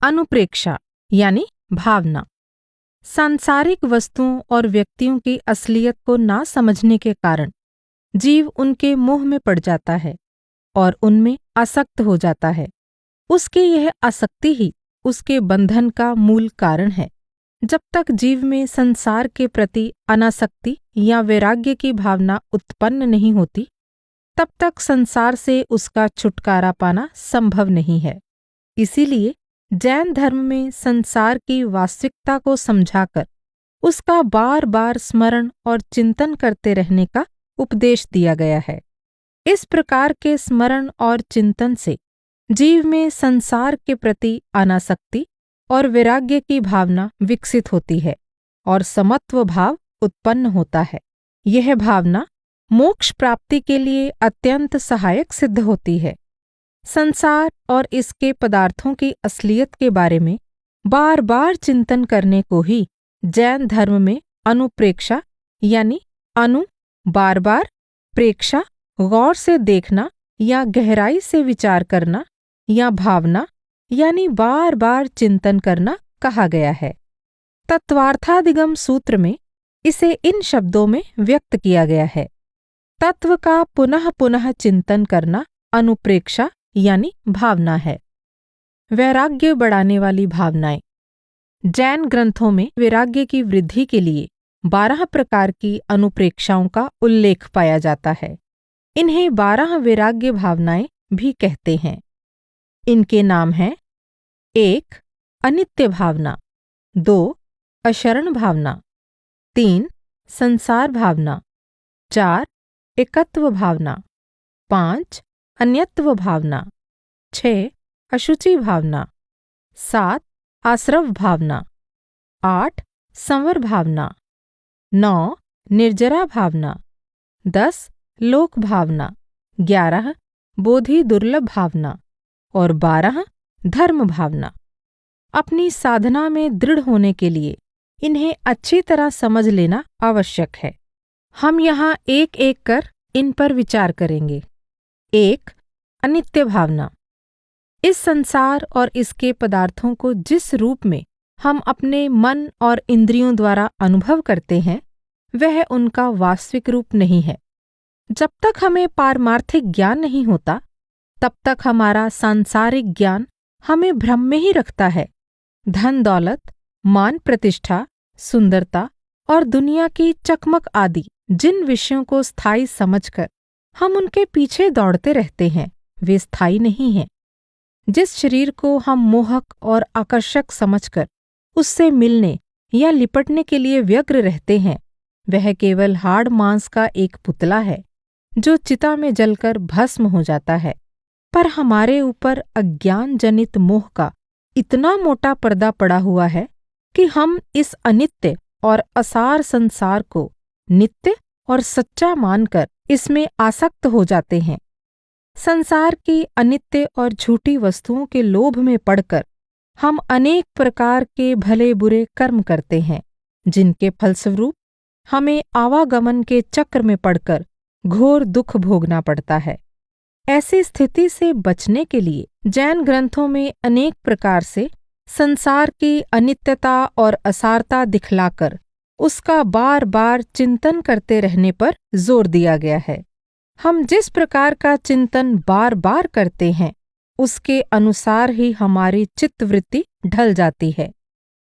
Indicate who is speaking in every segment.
Speaker 1: अनुप्रेक्षा यानी भावना। सांसारिक वस्तुओं और व्यक्तियों की असलियत को ना समझने के कारण जीव उनके मोह में पड़ जाता है और उनमें आसक्त हो जाता है। उसकी यह आसक्ति ही उसके बंधन का मूल कारण है। जब तक जीव में संसार के प्रति अनासक्ति या वैराग्य की भावना उत्पन्न नहीं होती, तब तक संसार से उसका छुटकारा पाना संभव नहीं है। इसीलिए जैन धर्म में संसार की वास्तविकता को समझाकर उसका बार बार स्मरण और चिंतन करते रहने का उपदेश दिया गया है। इस प्रकार के स्मरण और चिंतन से जीव में संसार के प्रति अनासक्ति और वैराग्य की भावना विकसित होती है और समत्व भाव उत्पन्न होता है। यह भावना मोक्ष प्राप्ति के लिए अत्यंत सहायक सिद्ध होती है। संसार और इसके पदार्थों की असलियत के बारे में बार बार चिंतन करने को ही जैन धर्म में अनुप्रेक्षा यानी अनु बार बार, प्रेक्षा गौर से देखना या गहराई से विचार करना, या भावना यानी बार बार चिंतन करना कहा गया है। तत्वार्थादिगम सूत्र में इसे इन शब्दों में व्यक्त किया गया है। तत्व का पुनः पुनः चिंतन करना अनुप्रेक्षा यानी भावना है। वैराग्य बढ़ाने वाली भावनाएं। जैन ग्रंथों में वैराग्य की वृद्धि के लिए 12 प्रकार की अनुप्रेक्षाओं का उल्लेख पाया जाता है। इन्हें 12 वैराग्य भावनाएं भी कहते हैं। इनके नाम हैं 1. अनित्य भावना, 2. अशरण भावना, 3. संसार भावना, 4. एकत्व भावना, 5. अन्यत्व भावना, 6. अशुचि भावना, 7. आश्रव भावना, 8. संवर भावना, 9. निर्जरा भावना, 10. लोक भावना, 11. बोधि दुर्लभ भावना और 12. धर्म भावना। अपनी साधना में दृढ़ होने के लिए इन्हें अच्छी तरह समझ लेना आवश्यक है। हम यहाँ एक एक कर इन पर विचार करेंगे। 1. अनित्य भावना। इस संसार और इसके पदार्थों को जिस रूप में हम अपने मन और इंद्रियों द्वारा अनुभव करते हैं, वह उनका वास्तविक रूप नहीं है। जब तक हमें पारमार्थिक ज्ञान नहीं होता, तब तक हमारा सांसारिक ज्ञान हमें भ्रम में ही रखता है। धन दौलत, मान प्रतिष्ठा, सुंदरता और दुनिया की चकमक आदि जिन विषयों को स्थायी समझकर हम उनके पीछे दौड़ते रहते हैं, वे स्थायी नहीं हैं। जिस शरीर को हम मोहक और आकर्षक समझकर उससे मिलने या लिपटने के लिए व्यग्र रहते हैं, वह केवल हाड़ मांस का एक पुतला है जो चिता में जलकर भस्म हो जाता है। पर हमारे ऊपर अज्ञान जनित मोह का इतना मोटा पर्दा पड़ा हुआ है कि हम इस अनित्य और असार संसार को नित्य और सच्चा मानकर इसमें आसक्त हो जाते हैं। संसार की अनित्य और झूठी वस्तुओं के लोभ में पड़कर हम अनेक प्रकार के भले बुरे कर्म करते हैं, जिनके फलस्वरूप हमें आवागमन के चक्र में पड़कर घोर दुख भोगना पड़ता है। ऐसी स्थिति से बचने के लिए जैन ग्रंथों में अनेक प्रकार से संसार की अनित्यता और असारता दिखलाकर उसका बार बार चिंतन करते रहने पर जोर दिया गया है। हम जिस प्रकार का चिंतन बार बार करते हैं, उसके अनुसार ही हमारी चित्तवृत्ति ढल जाती है।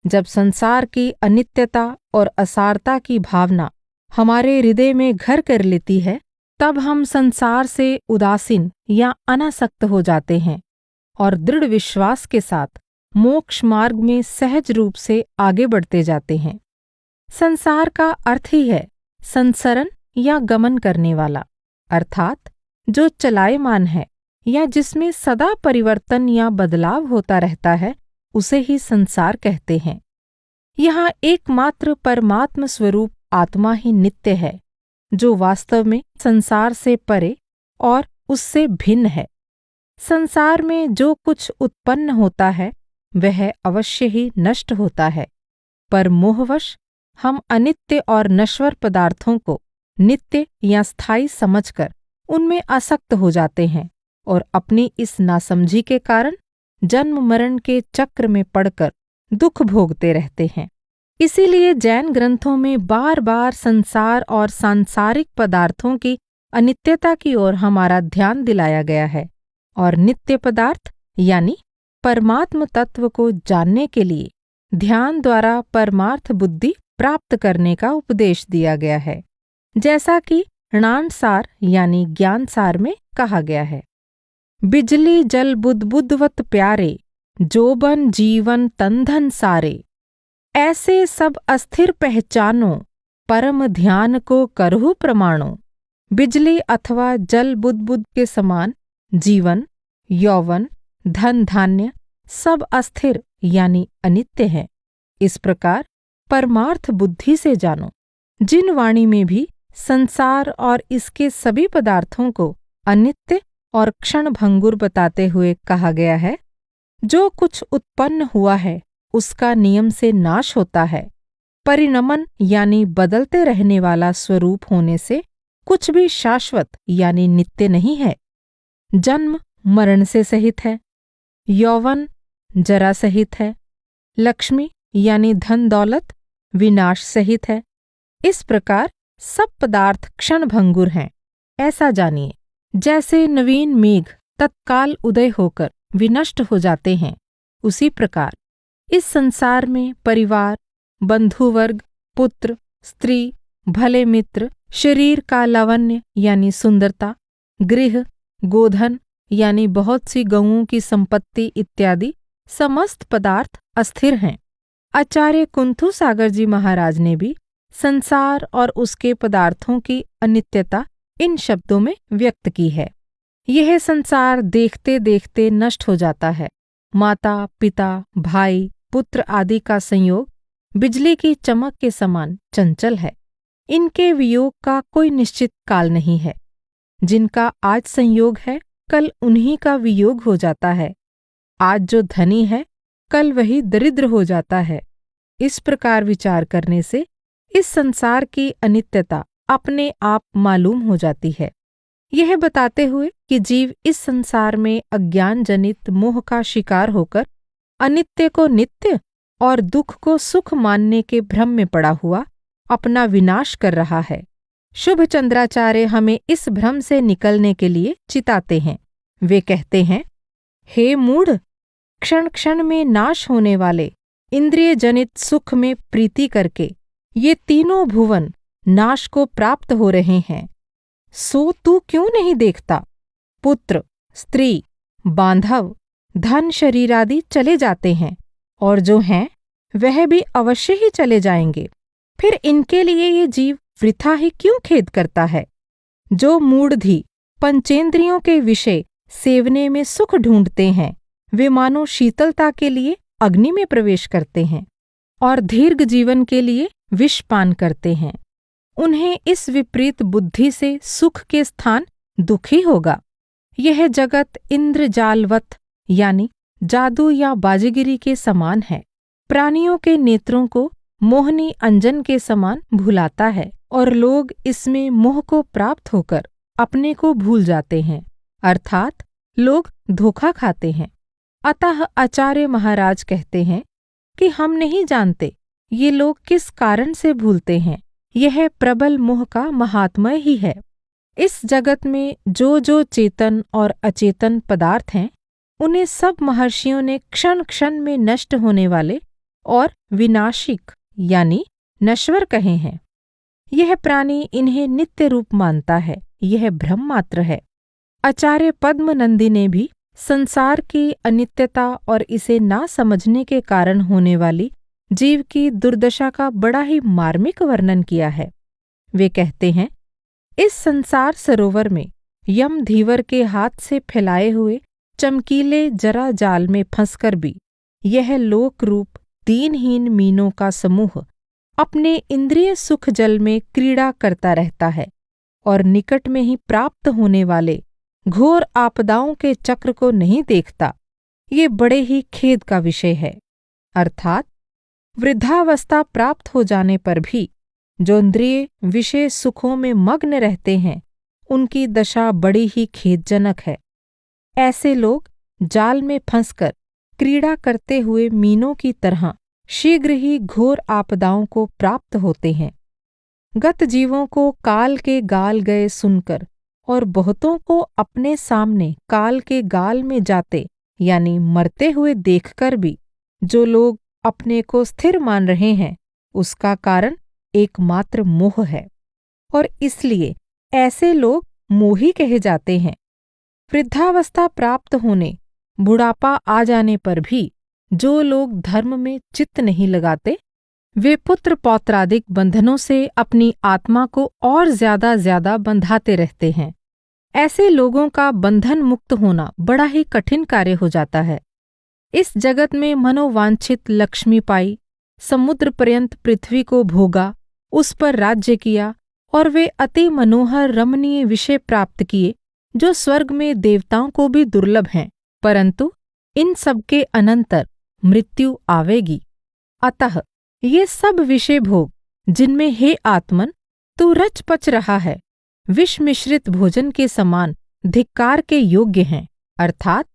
Speaker 1: जब संसार की अनित्यता और असारता की भावना हमारे हृदय में घर कर लेती है, तब हम संसार से उदासीन या अनासक्त हो जाते हैं और दृढ़ विश्वास के साथ मोक्ष मार्ग में सहज रूप से आगे बढ़ते जाते हैं। संसार का अर्थ ही है संसरण या गमन करने वाला, अर्थात जो चलायमान है या जिसमें सदा परिवर्तन या बदलाव होता रहता है, उसे ही संसार कहते हैं। यहाँ एकमात्र परमात्म स्वरूप आत्मा ही नित्य है, जो वास्तव में संसार से परे और उससे भिन्न है। संसार में जो कुछ उत्पन्न होता है, वह अवश्य ही नष्ट होता है, पर मोहवश हम अनित्य और नश्वर पदार्थों को नित्य या स्थायी समझकर उनमें आसक्त हो जाते हैं और अपनी इस नासमझी के कारण जन्म मरण के चक्र में पड़कर दुख भोगते रहते हैं। इसीलिए जैन ग्रंथों में बार बार संसार और सांसारिक पदार्थों की अनित्यता की ओर हमारा ध्यान दिलाया गया है और नित्य पदार्थ यानी परमात्म तत्व को जानने के लिए ध्यान द्वारा परमार्थ बुद्धि प्राप्त करने का उपदेश दिया गया है, जैसा कि णानसार यानी ज्ञानसार में कहा गया है। बिजली जल बुद्ध बुद्धवत प्यारे, जोबन जीवन तंधन सारे, ऐसे सब अस्थिर पहचानो, परम ध्यान को करहु प्रमाणो। बिजली अथवा जल बुद्ध के समान जीवन, यौवन, धन धान्य सब अस्थिर यानी अनित्य है। इस प्रकार परमार्थ बुद्धि से जानो। जिन वाणी में भी संसार और इसके सभी पदार्थों को अनित्य और क्षण भंगुर बताते हुए कहा गया है, जो कुछ उत्पन्न हुआ है उसका नियम से नाश होता है। परिणमन यानी बदलते रहने वाला स्वरूप होने से कुछ भी शाश्वत यानी नित्य नहीं है। जन्म मरण से सहित है, यौवन जरा सहित है, लक्ष्मी यानी धन दौलत विनाश सहित है। इस प्रकार सब पदार्थ क्षण भंगुर हैं, ऐसा जानिए। जैसे नवीन मेघ तत्काल उदय होकर विनष्ट हो जाते हैं, उसी प्रकार इस संसार में परिवार, बंधुवर्ग, पुत्र, स्त्री, भले मित्र, शरीर का लावण्य यानी सुंदरता, गृह, गोधन यानी बहुत सी गौओं की संपत्ति इत्यादि समस्त पदार्थ अस्थिर हैं। आचार्य कुंथु सागर जी महाराज ने भी संसार और उसके पदार्थों की अनित्यता इन शब्दों में व्यक्त की है। यह संसार देखते देखते नष्ट हो जाता है। माता, पिता, भाई, पुत्र आदि का संयोग बिजली की चमक के समान चंचल है। इनके वियोग का कोई निश्चित काल नहीं है। जिनका आज संयोग है, कल उन्हीं का वियोग हो जाता है। आज जो धनी है, कल वही दरिद्र हो जाता है। इस प्रकार विचार करने से इस संसार की अनित्यता अपने आप मालूम हो जाती है। यह बताते हुए कि जीव इस संसार में अज्ञान जनित मोह का शिकार होकर अनित्य को नित्य और दुख को सुख मानने के भ्रम में पड़ा हुआ अपना विनाश कर रहा है। शुभ चंद्राचार्य हमें इस भ्रम से निकलने के लिए चिताते हैं। वे कहते हैं, हे मूढ़, क्षण क्षण में नाश होने वाले इंद्रिय जनित सुख में प्रीति करके ये तीनों भुवन नाश को प्राप्त हो रहे हैं। सो तू क्यों नहीं देखता? पुत्र, स्त्री, बांधव, धन शरीर आदि चले जाते हैं और जो हैं वह भी अवश्य ही चले जाएंगे। फिर इनके लिए ये जीव वृथा ही क्यों खेद करता है? जो मूढ़धी पंचेंद्रियों के विषय सेवने में सुख ढूंढते हैं, वे मानो शीतलता के लिए अग्नि में प्रवेश करते हैं और दीर्घ जीवन के लिए विष पान करते हैं। उन्हें इस विपरीत बुद्धि से सुख के स्थान दुख ही होगा। यह जगत इंद्रजालवत यानी जादू या बाजीगिरी के समान है। प्राणियों के नेत्रों को मोहनी अंजन के समान भुलाता है और लोग इसमें मोह को प्राप्त होकर अपने को भूल जाते हैं, अर्थात लोग धोखा खाते हैं। अतः आचार्य महाराज कहते हैं कि हम नहीं जानते ये लोग किस कारण से भूलते हैं। यह प्रबल मोह का महात्म्य ही है। इस जगत में जो चेतन और अचेतन पदार्थ हैं, उन्हें सब महर्षियों ने क्षण क्षण में नष्ट होने वाले और विनाशिक यानी नश्वर कहे हैं। यह प्राणी इन्हें नित्य रूप मानता है, यह भ्रम मात्र है। आचार्य पद्मनंदी ने भी संसार की अनित्यता और इसे ना समझने के कारण होने वाली जीव की दुर्दशा का बड़ा ही मार्मिक वर्णन किया है। वे कहते हैं, इस संसार सरोवर में यम धीवर के हाथ से फैलाए हुए चमकीले जरा जाल में फंसकर भी यह लोक रूप दीनहीन मीनों का समूह अपने इंद्रिय सुख जल में क्रीड़ा करता रहता है और निकट में ही प्राप्त होने वाले घोर आपदाओं के चक्र को नहीं देखता। ये बड़े ही खेद का विषय है। अर्थात वृद्धावस्था प्राप्त हो जाने पर भी जो इंद्रिय विषय सुखों में मग्न रहते हैं, उनकी दशा बड़ी ही खेदजनक है। ऐसे लोग जाल में फंसकर क्रीड़ा करते हुए मीनों की तरह शीघ्र ही घोर आपदाओं को प्राप्त होते हैं। गत जीवों को काल के गाल गए सुनकर और बहुतों को अपने सामने काल के गाल में जाते यानी मरते हुए देखकर भी जो लोग अपने को स्थिर मान रहे हैं, उसका कारण एकमात्र मोह है और इसलिए ऐसे लोग मोही कहे जाते हैं। वृद्धावस्था प्राप्त होने, बुढ़ापा आ जाने पर भी जो लोग धर्म में चित्त नहीं लगाते, वे पुत्र पौत्रादिक बंधनों से अपनी आत्मा को और ज्यादा बंधाते रहते हैं। ऐसे लोगों का बंधन मुक्त होना बड़ा ही कठिन कार्य हो जाता है। इस जगत में मनोवांछित लक्ष्मी पाई, समुद्र पर्यंत पृथ्वी को भोगा, उस पर राज्य किया और वे अति मनोहर रमणीय विषय प्राप्त किए जो स्वर्ग में देवताओं को भी दुर्लभ हैं, परंतु इन सबके अनंतर मृत्यु आवेगी। अतः ये सब विषय भोग जिनमें हे आत्मन तू रच पच रहा है, विष मिश्रित भोजन के समान धिक्कार के योग्य हैं। अर्थात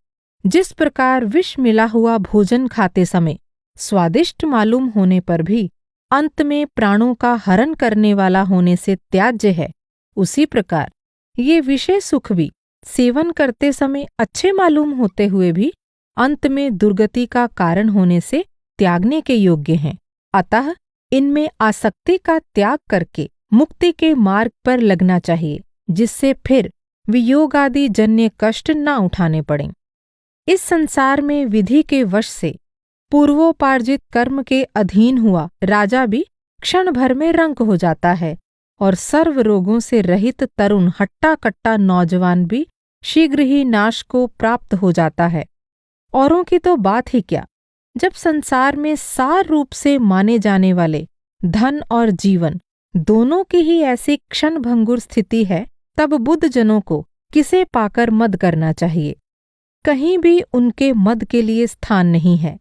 Speaker 1: जिस प्रकार विष मिला हुआ भोजन खाते समय स्वादिष्ट मालूम होने पर भी अंत में प्राणों का हरण करने वाला होने से त्याज्य है, उसी प्रकार ये विषय सुख भी सेवन करते समय अच्छे मालूम होते हुए भी अंत में दुर्गति का कारण होने से त्यागने के योग्य हैं। अतः इनमें आसक्ति का त्याग करके मुक्ति के मार्ग पर लगना चाहिए, जिससे फिर वियोग आदि जन्य कष्ट न उठाने पड़ें। इस संसार में विधि के वश से पूर्वोपार्जित कर्म के अधीन हुआ राजा भी क्षण भर में रंक हो जाता है और सर्व रोगों से रहित तरुण हट्टा कट्टा नौजवान भी शीघ्र ही नाश को प्राप्त हो जाता है। औरों की तो बात ही क्या, जब संसार में सार रूप से माने जाने वाले धन और जीवन दोनों की ही ऐसी क्षणभंगुर स्थिति है, तब बुद्ध जनों को किसे पाकर मद करना चाहिए। कहीं भी उनके मद के लिए स्थान नहीं है।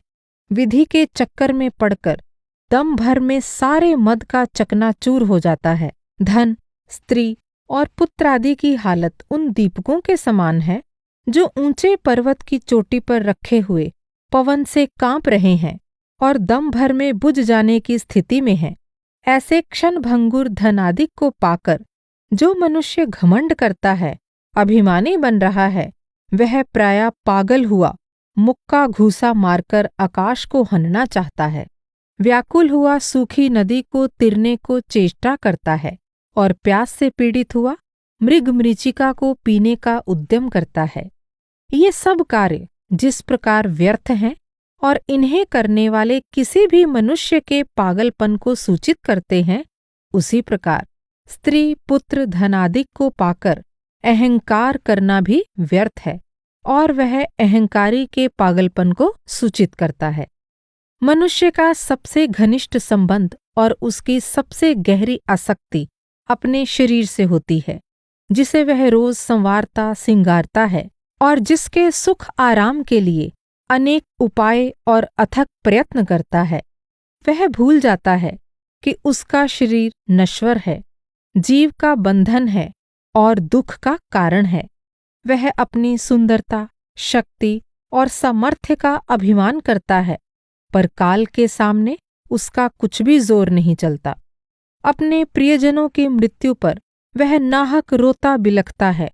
Speaker 1: विधि के चक्कर में पड़कर दम भर में सारे मद का चकनाचूर हो जाता है। धन, स्त्री और पुत्र आदि की हालत उन दीपकों के समान है जो ऊंचे पर्वत की चोटी पर रखे हुए पवन से कांप रहे हैं और दम भर में बुझ जाने की स्थिति में हैं। ऐसे क्षणभंगुर धनादि को पाकर जो मनुष्य घमंड करता है, अभिमानी बन रहा है, वह प्रायः पागल हुआ मुक्का घूसा मारकर आकाश को हनना चाहता है। व्याकुल हुआ सूखी नदी को तिरने को चेष्टा करता है और प्यास से पीड़ित हुआ मृग मरीचिका को पीने का उद्यम करता है। ये सब कार्य जिस प्रकार व्यर्थ हैं और इन्हें करने वाले किसी भी मनुष्य के पागलपन को सूचित करते हैं, उसी प्रकार स्त्री पुत्र धनादिक को पाकर अहंकार करना भी व्यर्थ है और वह अहंकारी के पागलपन को सूचित करता है। मनुष्य का सबसे घनिष्ठ संबंध और उसकी सबसे गहरी आसक्ति अपने शरीर से होती है, जिसे वह रोज संवारता सिंगारता है और जिसके सुख आराम के लिए अनेक उपाय और अथक प्रयत्न करता है। वह भूल जाता है कि उसका शरीर नश्वर है, जीव का बंधन है और दुख का कारण है। वह अपनी सुंदरता, शक्ति और सामर्थ्य का अभिमान करता है, पर काल के सामने उसका कुछ भी जोर नहीं चलता। अपने प्रियजनों की मृत्यु पर वह नाहक रोता बिलखता है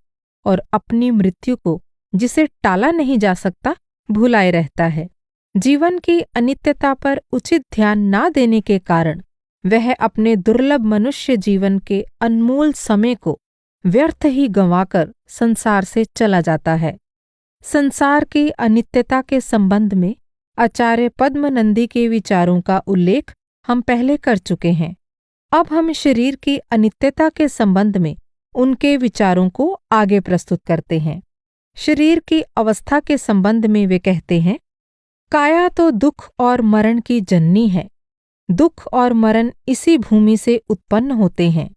Speaker 1: और अपनी मृत्यु को, जिसे टाला नहीं जा सकता, भुलाए रहता है। जीवन की अनित्यता पर उचित ध्यान ना देने के कारण वह अपने दुर्लभ मनुष्य जीवन के अनमोल समय को व्यर्थ ही गंवाकर संसार से चला जाता है। संसार की अनित्यता के संबंध में आचार्य पद्मनंदी के विचारों का उल्लेख हम पहले कर चुके हैं। अब हम शरीर की अनित्यता के संबंध में उनके विचारों को आगे प्रस्तुत करते हैं। शरीर की अवस्था के संबंध में वे कहते हैं, काया तो दुख और मरण की जननी है। दुख और मरण इसी भूमि से उत्पन्न होते हैं।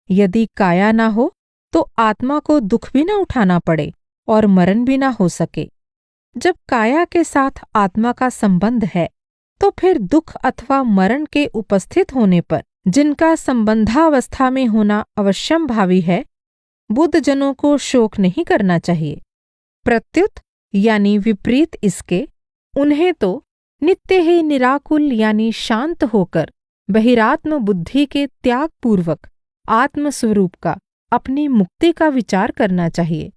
Speaker 1: यदि काया ना हो तो आत्मा को दुख भी न उठाना पड़े और मरण भी ना हो सके। जब काया के साथ आत्मा का संबंध है, तो फिर दुख अथवा मरण के उपस्थित होने पर जिनका संबंधावस्था में होना अवश्यंभावी है, बुद्ध जनों को शोक नहीं करना चाहिए। प्रत्युत यानी विपरीत इसके उन्हें तो नित्य ही निराकुल यानी शांत होकर बहिरात्म बुद्धि के त्याग पूर्वक आत्मस्वरूप का, अपनी मुक्ति का विचार करना चाहिए,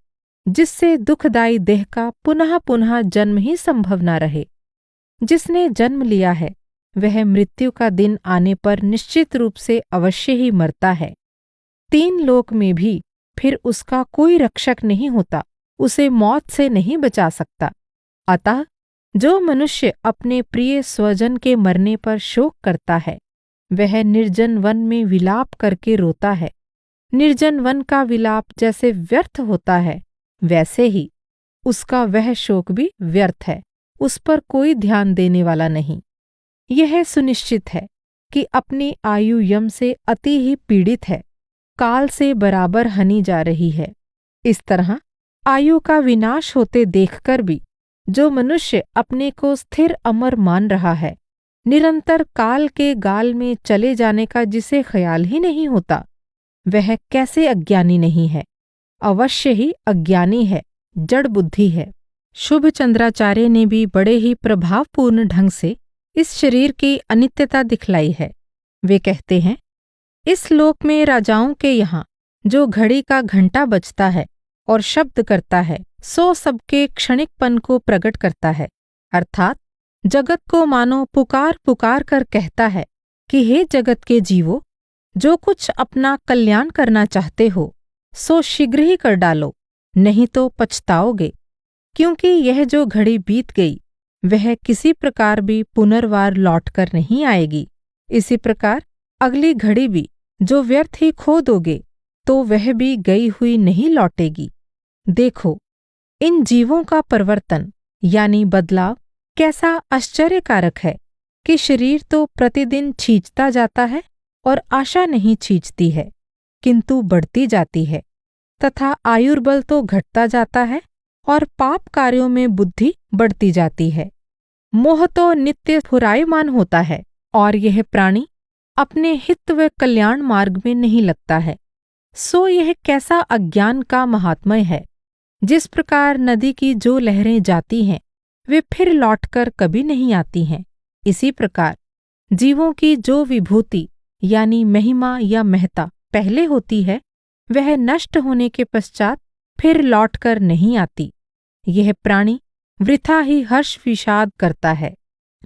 Speaker 1: जिससे दुखदायी देह का पुनः पुनः जन्म ही संभव न रहे। जिसने जन्म लिया है वह मृत्यु का दिन आने पर निश्चित रूप से अवश्य ही मरता है। 3 लोक में भी फिर उसका कोई रक्षक नहीं होता, उसे मौत से नहीं बचा सकता। अतः जो मनुष्य अपने प्रिय स्वजन के मरने पर शोक करता है, वह निर्जन वन में विलाप करके रोता है। निर्जन वन का विलाप जैसे व्यर्थ होता है, वैसे ही उसका वह शोक भी व्यर्थ है, उस पर कोई ध्यान देने वाला नहीं। यह सुनिश्चित है कि अपनी आयु यम से अति ही पीड़ित है, काल से बराबर हनी जा रही है। इस तरह आयु का विनाश होते देखकर भी जो मनुष्य अपने को स्थिर अमर मान रहा है, निरंतर काल के गाल में चले जाने का जिसे ख्याल ही नहीं होता, वह कैसे अज्ञानी नहीं है? अवश्य ही अज्ञानी है, जड़ बुद्धि है। शुभ चंद्राचार्य ने भी बड़े ही प्रभावपूर्ण ढंग से इस शरीर की अनित्यता दिखलाई है। वे कहते हैं, इस लोक में राजाओं के यहाँ जो घड़ी का घंटा बजता है और शब्द करता है, सो सबके क्षणिकपन को प्रकट करता है। अर्थात जगत को मानो पुकार पुकार कर कहता है कि हे जगत के जीवो, जो कुछ अपना कल्याण करना चाहते हो सो शीघ्र ही कर डालो, नहीं तो पछताओगे। क्योंकि यह जो घड़ी बीत गई वह किसी प्रकार भी पुनर्वार लौटकर नहीं आएगी। इसी प्रकार अगली घड़ी भी जो व्यर्थ ही खो दोगे तो वह भी गई हुई नहीं लौटेगी। देखो, इन जीवों का परिवर्तन यानी बदलाव कैसा आश्चर्यकारक है कि शरीर तो प्रतिदिन छींचता जाता है और आशा नहीं छींचती है, किंतु बढ़ती जाती है, तथा आयुर्बल तो घटता जाता है और पाप कार्यों में बुद्धि बढ़ती जाती है। मोह तो नित्य फुरायमान होता है और यह प्राणी अपने हित व कल्याण मार्ग में नहीं लगता है। सो यह कैसा अज्ञान का महात्म्य है। जिस प्रकार नदी की जो लहरें जाती हैं वे फिर लौटकर कभी नहीं आती हैं, इसी प्रकार जीवों की जो विभूति यानी महिमा या महत्ता पहले होती है, वह नष्ट होने के पश्चात फिर लौटकर नहीं आती। यह प्राणी वृथा ही हर्ष विषाद करता है।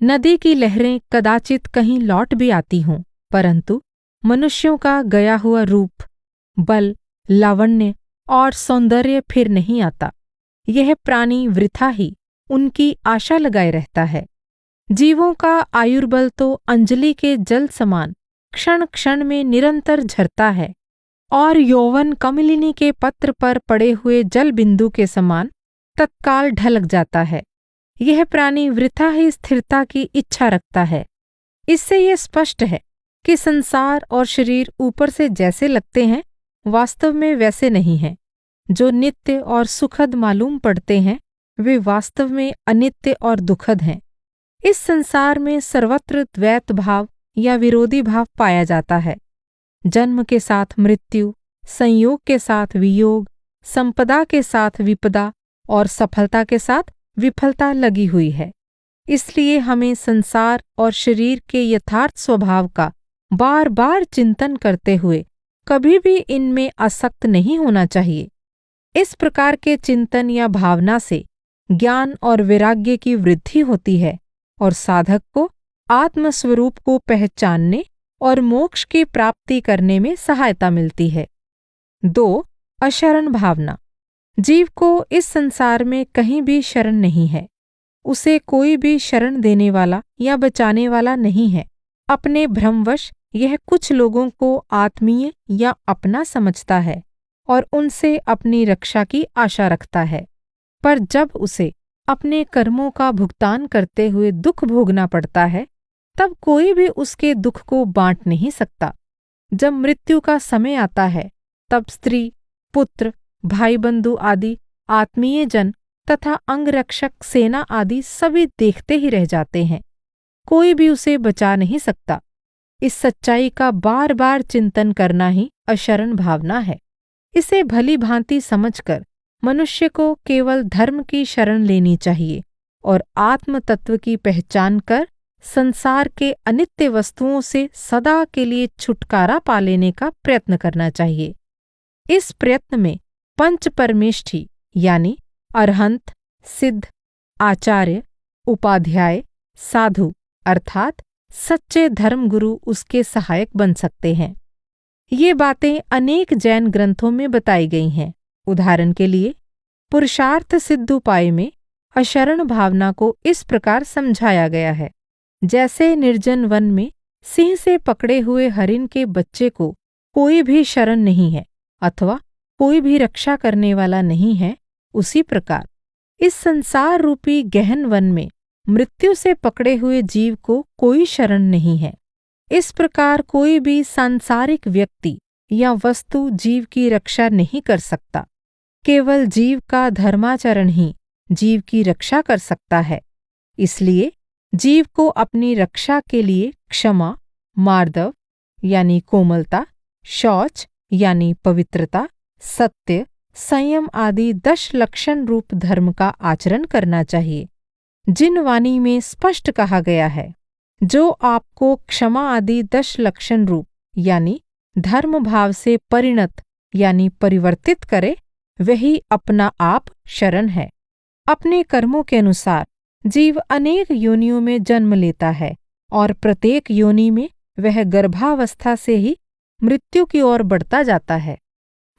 Speaker 1: नदी की लहरें कदाचित कहीं लौट भी आती हों, परंतु मनुष्यों का गया हुआ रूप, बल, लावण्य और सौंदर्य फिर नहीं आता। यह प्राणी वृथा ही उनकी आशा लगाए रहता है। जीवों का आयुर्बल तो अंजलि के जल समान क्षण क्षण में निरंतर झरता है और यौवन कमलिनी के पत्र पर पड़े हुए जल बिंदु के समान तत्काल ढलक जाता है। यह प्राणी वृथा ही स्थिरता की इच्छा रखता है। इससे यह स्पष्ट है कि संसार और शरीर ऊपर से जैसे लगते हैं, वास्तव में वैसे नहीं हैं। जो नित्य और सुखद मालूम पड़ते हैं, वे वास्तव में अनित्य और दुखद हैं। इस संसार में सर्वत्र द्वैत भाव या विरोधी भाव पाया जाता है। जन्म के साथ मृत्यु, संयोग के साथ वियोग, संपदा के साथ विपदा और सफलता के साथ विफलता लगी हुई है। इसलिए हमें संसार और शरीर के यथार्थ स्वभाव का बार बार चिंतन करते हुए कभी भी इनमें आसक्त नहीं होना चाहिए। इस प्रकार के चिंतन या भावना से ज्ञान और वैराग्य की वृद्धि होती है और साधक को आत्मस्वरूप को पहचानने और मोक्ष की प्राप्ति करने में सहायता मिलती है। 2. अशरण भावना। जीव को इस संसार में कहीं भी शरण नहीं है। उसे कोई भी शरण देने वाला या बचाने वाला नहीं है। अपने भ्रमवश यह कुछ लोगों को आत्मीय या अपना समझता है और उनसे अपनी रक्षा की आशा रखता है, पर जब उसे अपने कर्मों का भुगतान करते हुए दुख भोगना पड़ता है, तब कोई भी उसके दुख को बांट नहीं सकता। जब मृत्यु का समय आता है, तब स्त्री, पुत्र, भाई बंधु आदि आत्मीय जन तथा अंगरक्षक सेना आदि सभी देखते ही रह जाते हैं। कोई भी उसे बचा नहीं सकता। इस सच्चाई का बार बार चिंतन करना ही अशरण भावना है। इसे भली भांति समझकर मनुष्य को केवल धर्म की शरण लेनी चाहिए और आत्म तत्व की पहचान कर संसार के अनित्य वस्तुओं से सदा के लिए छुटकारा पा लेने का प्रयत्न करना चाहिए। इस प्रयत्न में पंच परमेष्ठी यानी अरहंत, सिद्ध, आचार्य, उपाध्याय, साधु अर्थात सच्चे धर्मगुरु उसके सहायक बन सकते हैं। ये बातें अनेक जैन ग्रंथों में बताई गई हैं। उदाहरण के लिए पुरुषार्थ सिद्ध उपाय में अशरण भावना को इस प्रकार समझाया गया है, जैसे निर्जन वन में सिंह से पकड़े हुए हरिण के बच्चे को कोई भी शरण नहीं है अथवा कोई भी रक्षा करने वाला नहीं है, उसी प्रकार इस संसार रूपी गहन वन में मृत्यु से पकड़े हुए जीव को कोई शरण नहीं है। इस प्रकार कोई भी सांसारिक व्यक्ति या वस्तु जीव की रक्षा नहीं कर सकता। केवल जीव का धर्माचरण ही जीव की रक्षा कर सकता है। इसलिए जीव को अपनी रक्षा के लिए क्षमा, मार्दव यानी कोमलता, शौच यानी पवित्रता, सत्य, संयम आदि 10 लक्षण रूप धर्म का आचरण करना चाहिए, जिन वाणी में स्पष्ट कहा गया है। जो आपको क्षमा आदि 10 लक्षण रूप यानी धर्म भाव से परिणत यानी परिवर्तित करे, वही अपना आप शरण है। अपने कर्मों के अनुसार जीव अनेक योनियों में जन्म लेता है और प्रत्येक योनि में वह गर्भावस्था से ही मृत्यु की ओर बढ़ता जाता है।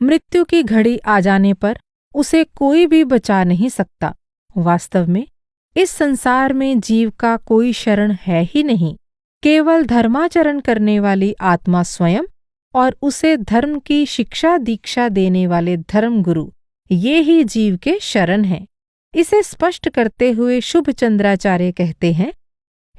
Speaker 1: मृत्यु की घड़ी आ जाने पर उसे कोई भी बचा नहीं सकता। वास्तव में इस संसार में जीव का कोई शरण है ही नहीं। केवल धर्माचरण करने वाली आत्मा स्वयं और उसे धर्म की शिक्षा दीक्षा देने वाले धर्मगुरु, ये ही जीव के शरण हैं। इसे स्पष्ट करते हुए शुभ चंद्राचार्य कहते हैं,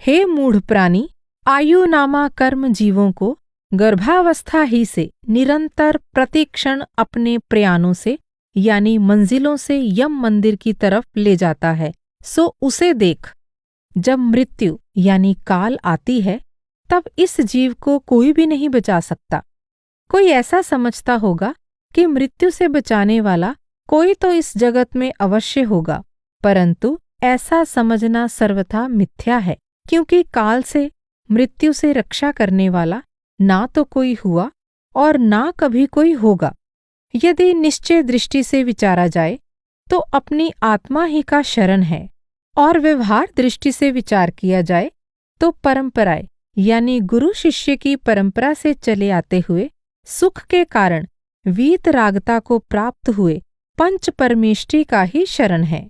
Speaker 1: हे मूढ़ प्राणी, आयु नामा कर्म जीवों को गर्भावस्था ही से निरंतर प्रतिक्षण अपने प्रयाणों से यानी मंजिलों से यम मंदिर की तरफ ले जाता है। सो उसे देख। जब मृत्यु यानी काल आती है, तब इस जीव को कोई भी नहीं बचा सकता। कोई ऐसा समझता होगा कि मृत्यु से बचाने वाला कोई तो इस जगत में अवश्य होगा, परंतु ऐसा समझना सर्वथा मिथ्या है, क्योंकि काल से, मृत्यु से रक्षा करने वाला ना तो कोई हुआ और ना कभी कोई होगा। यदि निश्चय दृष्टि से विचारा जाए तो अपनी आत्मा ही का शरण है, और व्यवहार दृष्टि से विचार किया जाए तो परंपराएं यानी गुरु शिष्य की परंपरा से चले आते हुए सुख के कारण वीतरागता को प्राप्त हुए पंच परमेष्ठी का ही शरण है,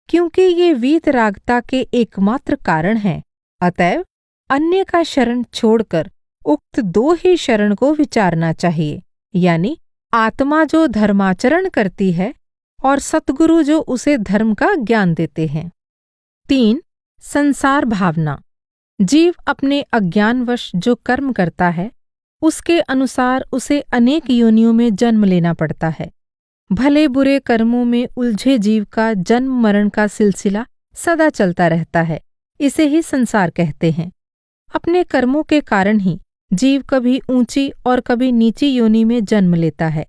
Speaker 1: क्योंकि ये वीतरागता के एकमात्र कारण हैं। अतएव अन्य का शरण छोड़कर उक्त 2 ही शरण को विचारना चाहिए, यानी आत्मा जो धर्माचरण करती है और सतगुरु जो उसे धर्म का ज्ञान देते हैं। 3. संसार भावना। जीव अपने अज्ञानवश जो कर्म करता है, उसके अनुसार उसे अनेक योनियों में जन्म लेना पड़ता है। भले बुरे कर्मों में उलझे जीव का जन्म मरण का सिलसिला सदा चलता रहता है। इसे ही संसार कहते हैं। अपने कर्मों के कारण ही जीव कभी ऊंची और कभी नीची योनि में जन्म लेता है।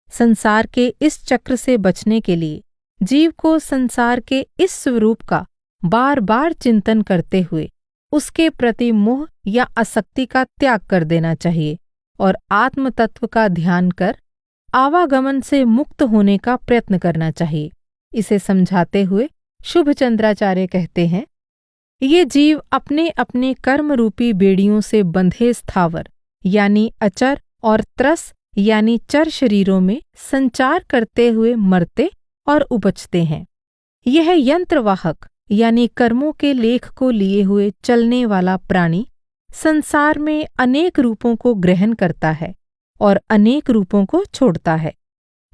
Speaker 1: संसार के इस चक्र से बचने के लिए जीव को संसार के इस स्वरूप का बार बार चिंतन करते हुए उसके प्रति मोह या आसक्ति का त्याग कर देना चाहिए और आत्म तत्व का ध्यान कर आवागमन से मुक्त होने का प्रयत्न करना चाहिए। इसे समझाते हुए शुभ चंद्राचार्य कहते हैं, ये जीव अपने अपने कर्म रूपी बेड़ियों से बंधे स्थावर यानी अचर और त्रस यानी चर शरीरों में संचार करते हुए मरते और उपजते हैं। यह यंत्रवाहक यानी कर्मों के लेख को लिए हुए चलने वाला प्राणी संसार में अनेक रूपों को ग्रहण करता है और अनेक रूपों को छोड़ता है।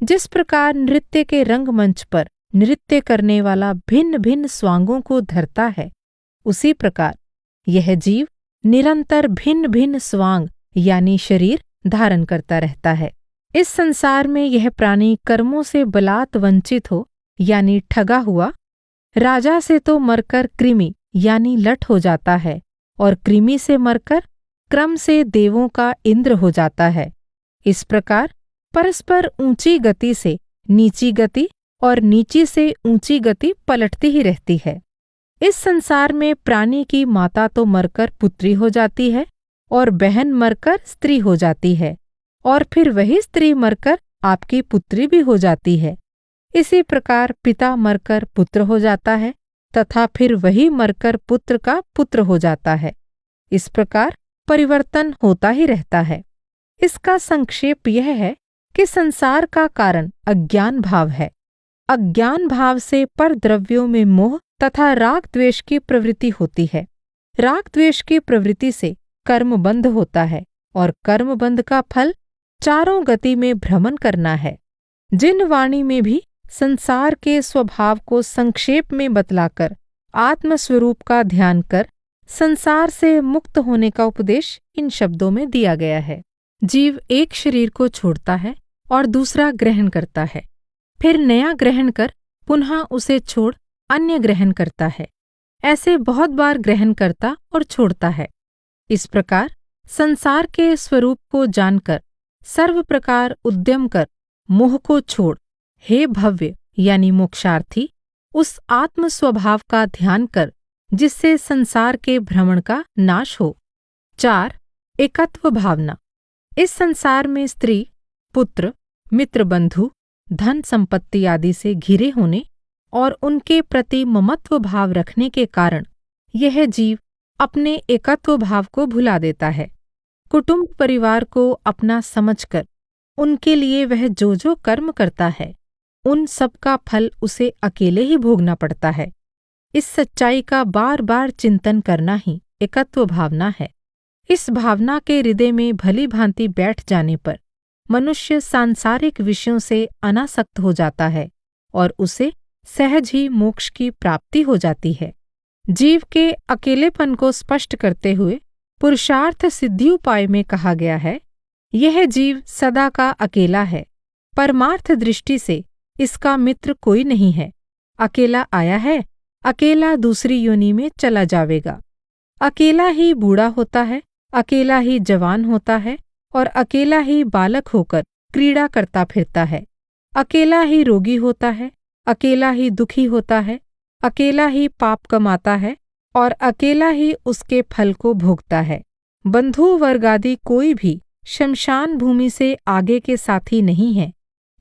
Speaker 1: जिस प्रकार नृत्य के रंगमंच पर नृत्य करने वाला भिन्न भिन्न स्वांगों को धरता है, उसी प्रकार यह जीव निरंतर भिन्न भिन्न स्वांग यानी शरीर धारण करता रहता है। इस संसार में यह प्राणी कर्मों से बलात् वंचित हो यानी ठगा हुआ राजा से तो मरकर कृमि यानी लठ हो जाता है और कृमि से मरकर क्रम से देवों का इंद्र हो जाता है। इस प्रकार परस्पर ऊंची गति से नीची गति और नीची से ऊंची गति पलटती ही रहती है। इस संसार में प्राणी की माता तो मरकर पुत्री हो जाती है और बहन मरकर स्त्री हो जाती है और फिर वही स्त्री मरकर आपकी पुत्री भी हो जाती है। इसी प्रकार पिता मरकर पुत्र हो जाता है तथा फिर वही मरकर पुत्र का पुत्र हो जाता है। इस प्रकार परिवर्तन होता ही रहता है। इसका संक्षेप यह है कि संसार का कारण अज्ञान भाव है। अज्ञान भाव से परद्रव्यों में मोह तथा राग द्वेष की प्रवृत्ति होती है। राग द्वेष की प्रवृत्ति से कर्म बंध होता है और कर्म बंध का फल चारों गति में भ्रमण करना है। जिन वाणी में भी संसार के स्वभाव को संक्षेप में बतलाकर आत्मस्वरूप का ध्यान कर संसार से मुक्त होने का उपदेश इन शब्दों में दिया गया है। जीव एक शरीर को छोड़ता है और दूसरा ग्रहण करता है, फिर नया ग्रहण कर पुनः उसे छोड़ अन्य ग्रहण करता है। ऐसे बहुत बार ग्रहण करता और छोड़ता है। इस प्रकार संसार के स्वरूप को जानकर सर्व प्रकार उद्यम कर मोह को छोड़ हे भव्य यानी मोक्षार्थी उस आत्म स्वभाव का ध्यान कर जिससे संसार के भ्रमण का नाश हो। 4. एकत्व भावना। इस संसार में स्त्री, पुत्र, मित्र, बंधु, धन संपत्ति आदि से घिरे होने और उनके प्रति ममत्व भाव रखने के कारण यह जीव अपने एकत्व भाव को भुला देता है। कुटुंब परिवार को अपना समझकर उनके लिए वह जो कर्म करता है उन सब का फल उसे अकेले ही भोगना पड़ता है। इस सच्चाई का बार बार चिंतन करना ही एकत्व भावना है। इस भावना के हृदय में भली भांति बैठ जाने पर मनुष्य सांसारिक विषयों से अनासक्त हो जाता है और उसे सहज ही मोक्ष की प्राप्ति हो जाती है। जीव के अकेलेपन को स्पष्ट करते हुए पुरुषार्थ सिद्धि उपाय में कहा गया है, यह जीव सदा का अकेला है। परमार्थ दृष्टि से इसका मित्र कोई नहीं है। अकेला आया है, अकेला दूसरी योनि में चला जावेगा। अकेला ही बूढ़ा होता है, अकेला ही जवान होता है और अकेला ही बालक होकर क्रीड़ा करता फिरता है। अकेला ही रोगी होता है, अकेला ही दुखी होता है, अकेला ही पाप कमाता है और अकेला ही उसके फल को भोगता है। बंधु वर्गादि कोई भी शमशान भूमि से आगे के साथी नहीं है,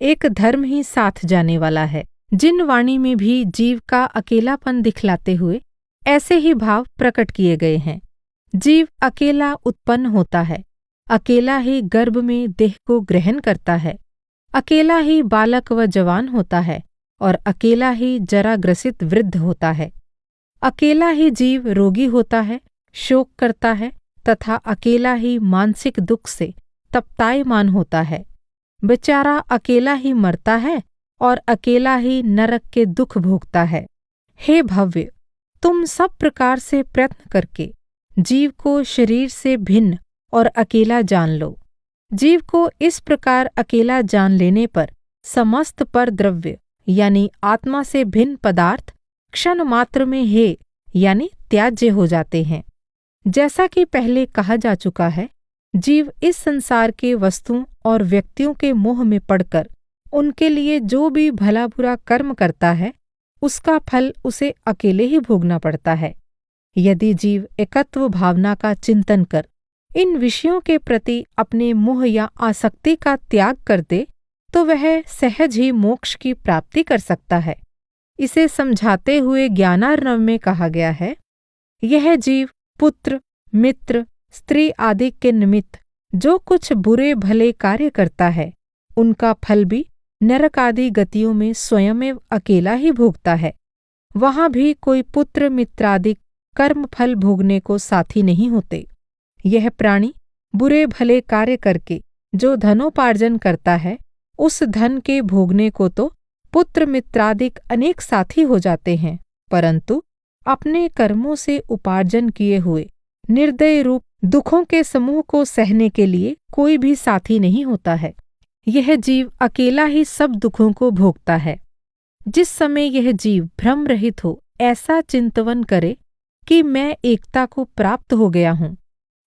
Speaker 1: एक धर्म ही साथ जाने वाला है। जिन वाणी में भी जीव का अकेलापन दिखलाते हुए ऐसे ही भाव प्रकट किए गए हैं। जीव अकेला उत्पन्न होता है, अकेला ही गर्भ में देह को ग्रहण करता है, अकेला ही बालक व जवान होता है और अकेला ही जरा ग्रसित वृद्ध होता है। अकेला ही जीव रोगी होता है, शोक करता है तथा अकेला ही मानसिक दुख से तप्तायमान होता है। बेचारा अकेला ही मरता है और अकेला ही नरक के दुख भोगता है। हे भव्य, तुम सब प्रकार से प्रयत्न करके जीव को शरीर से भिन्न और अकेला जान लो। जीव को इस प्रकार अकेला जान लेने पर समस्त पर द्रव्य यानी आत्मा से भिन्न पदार्थ क्षण मात्र में हे यानी त्याज्य हो जाते हैं। जैसा कि पहले कहा जा चुका है, जीव इस संसार के वस्तुओं और व्यक्तियों के मोह में पड़कर उनके लिए जो भी भला बुरा कर्म करता है उसका फल उसे अकेले ही भोगना पड़ता है। यदि जीव एकत्व भावना का चिंतन कर इन विषयों के प्रति अपने मोह या आसक्ति का त्याग कर दे तो वह सहज ही मोक्ष की प्राप्ति कर सकता है। इसे समझाते हुए ज्ञानार्णव में कहा गया है, यह जीव पुत्र, मित्र, स्त्री आदि के निमित्त जो कुछ बुरे भले कार्य करता है उनका फल भी नरक आदि गतियों में स्वयमेव अकेला ही भोगता है। वहां भी कोई पुत्र मित्रादि कर्म फल भोगने को साथी नहीं होते। यह प्राणी बुरे भले कार्य करके जो धनोपार्जन करता है उस धन के भोगने को तो पुत्र मित्रादिक अनेक साथी हो जाते हैं, परंतु अपने कर्मों से उपार्जन किए हुए निर्दय रूप दुखों के समूह को सहने के लिए कोई भी साथी नहीं होता है। यह जीव अकेला ही सब दुखों को भोगता है। जिस समय यह जीव भ्रम रहित हो ऐसा चिंतवन करे कि मैं एकता को प्राप्त हो गया हूँ,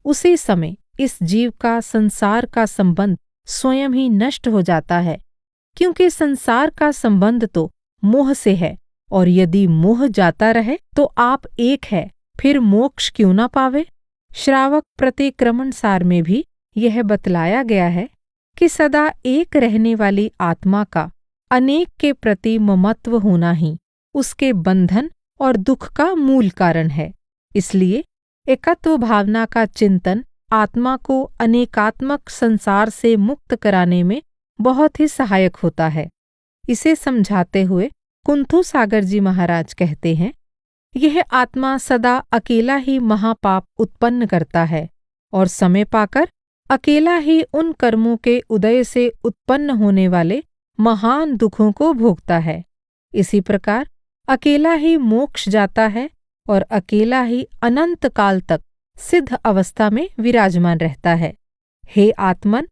Speaker 1: उसी समय इस जीव का संसार का संबंध स्वयं ही नष्ट हो जाता है, क्योंकि संसार का संबंध तो मोह से है और यदि मोह जाता रहे तो आप एक है, फिर मोक्ष क्यों न पावे। श्रावक प्रतिक्रमण सार में भी यह बतलाया गया है कि सदा एक रहने वाली आत्मा का अनेक के प्रति ममत्व होना ही उसके बंधन और दुख का मूल कारण है। इसलिए एकत्व भावना का चिंतन आत्मा को अनेकात्मक संसार से मुक्त कराने में बहुत ही सहायक होता है। इसे समझाते हुए कुंथु सागर जी महाराज कहते हैं, यह आत्मा सदा अकेला ही महापाप उत्पन्न करता है और समय पाकर अकेला ही उन कर्मों के उदय से उत्पन्न होने वाले महान दुखों को भोगता है। इसी प्रकार अकेला ही मोक्ष जाता है और अकेला ही अनंत काल तक सिद्ध अवस्था में विराजमान रहता है। हे आत्मन,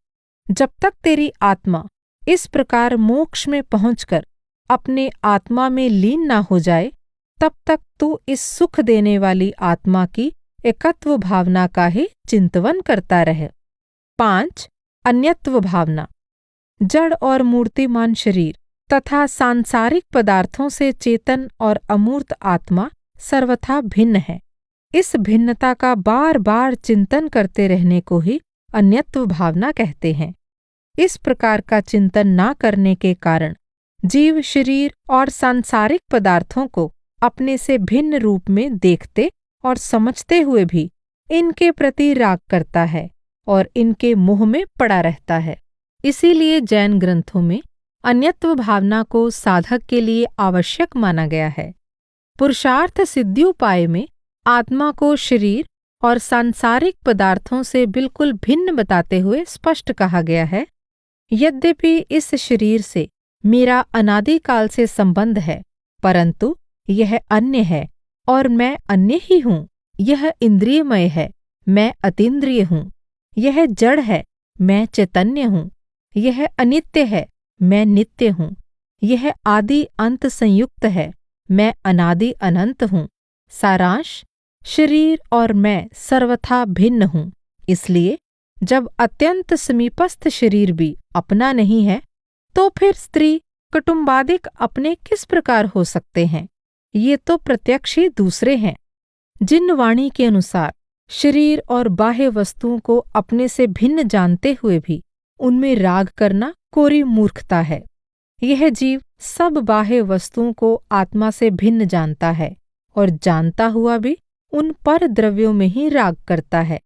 Speaker 1: जब तक तेरी आत्मा इस प्रकार मोक्ष में पहुंचकर अपने आत्मा में लीन ना हो जाए, तब तक तू इस सुख देने वाली आत्मा की एकत्व भावना का ही चिंतवन करता रहे। 5. अन्यत्व भावना। जड़ और मूर्तिमान शरीर तथा सांसारिक पदार्थों से चेतन और अमूर्त आत्मा सर्वथा भिन्न है। इस भिन्नता का बार बार चिंतन करते रहने को ही अन्यत्व भावना कहते हैं। इस प्रकार का चिंतन ना करने के कारण जीव शरीर और सांसारिक पदार्थों को अपने से भिन्न रूप में देखते और समझते हुए भी इनके प्रति राग करता है और इनके मोह में पड़ा रहता है। इसीलिए जैन ग्रंथों में अन्यत्व भावना को साधक के लिए आवश्यक माना गया है। पुरुषार्थ सिद्ध्युपाय में आत्मा को शरीर और सांसारिक पदार्थों से बिल्कुल भिन्न बताते हुए स्पष्ट कहा गया है, यद्यपि इस शरीर से मेरा अनादिकाल से संबंध है, परंतु यह अन्य है और मैं अन्य ही हूँ। यह इंद्रियमय है, मैं अतीन्द्रिय हूँ। यह जड़ है, मैं चैतन्य हूँ। यह अनित्य है, मैं नित्य हूँ। यह आदि अंत संयुक्त है, मैं अनादि अनंत हूँ। सारांश, शरीर और मैं सर्वथा भिन्न हूँ। इसलिए जब अत्यंत समीपस्थ शरीर भी अपना नहीं है, तो फिर स्त्री कुटुंबादिक अपने किस प्रकार हो सकते हैं। ये तो प्रत्यक्ष ही दूसरे हैं। जिन वाणी के अनुसार शरीर और बाह्य वस्तुओं को अपने से भिन्न जानते हुए भी उनमें राग करना कोरी मूर्खता है। यह जीव सब बाह्य वस्तुओं को आत्मा से भिन्न जानता है और जानता हुआ भी उन पर द्रव्यों में ही राग करता है।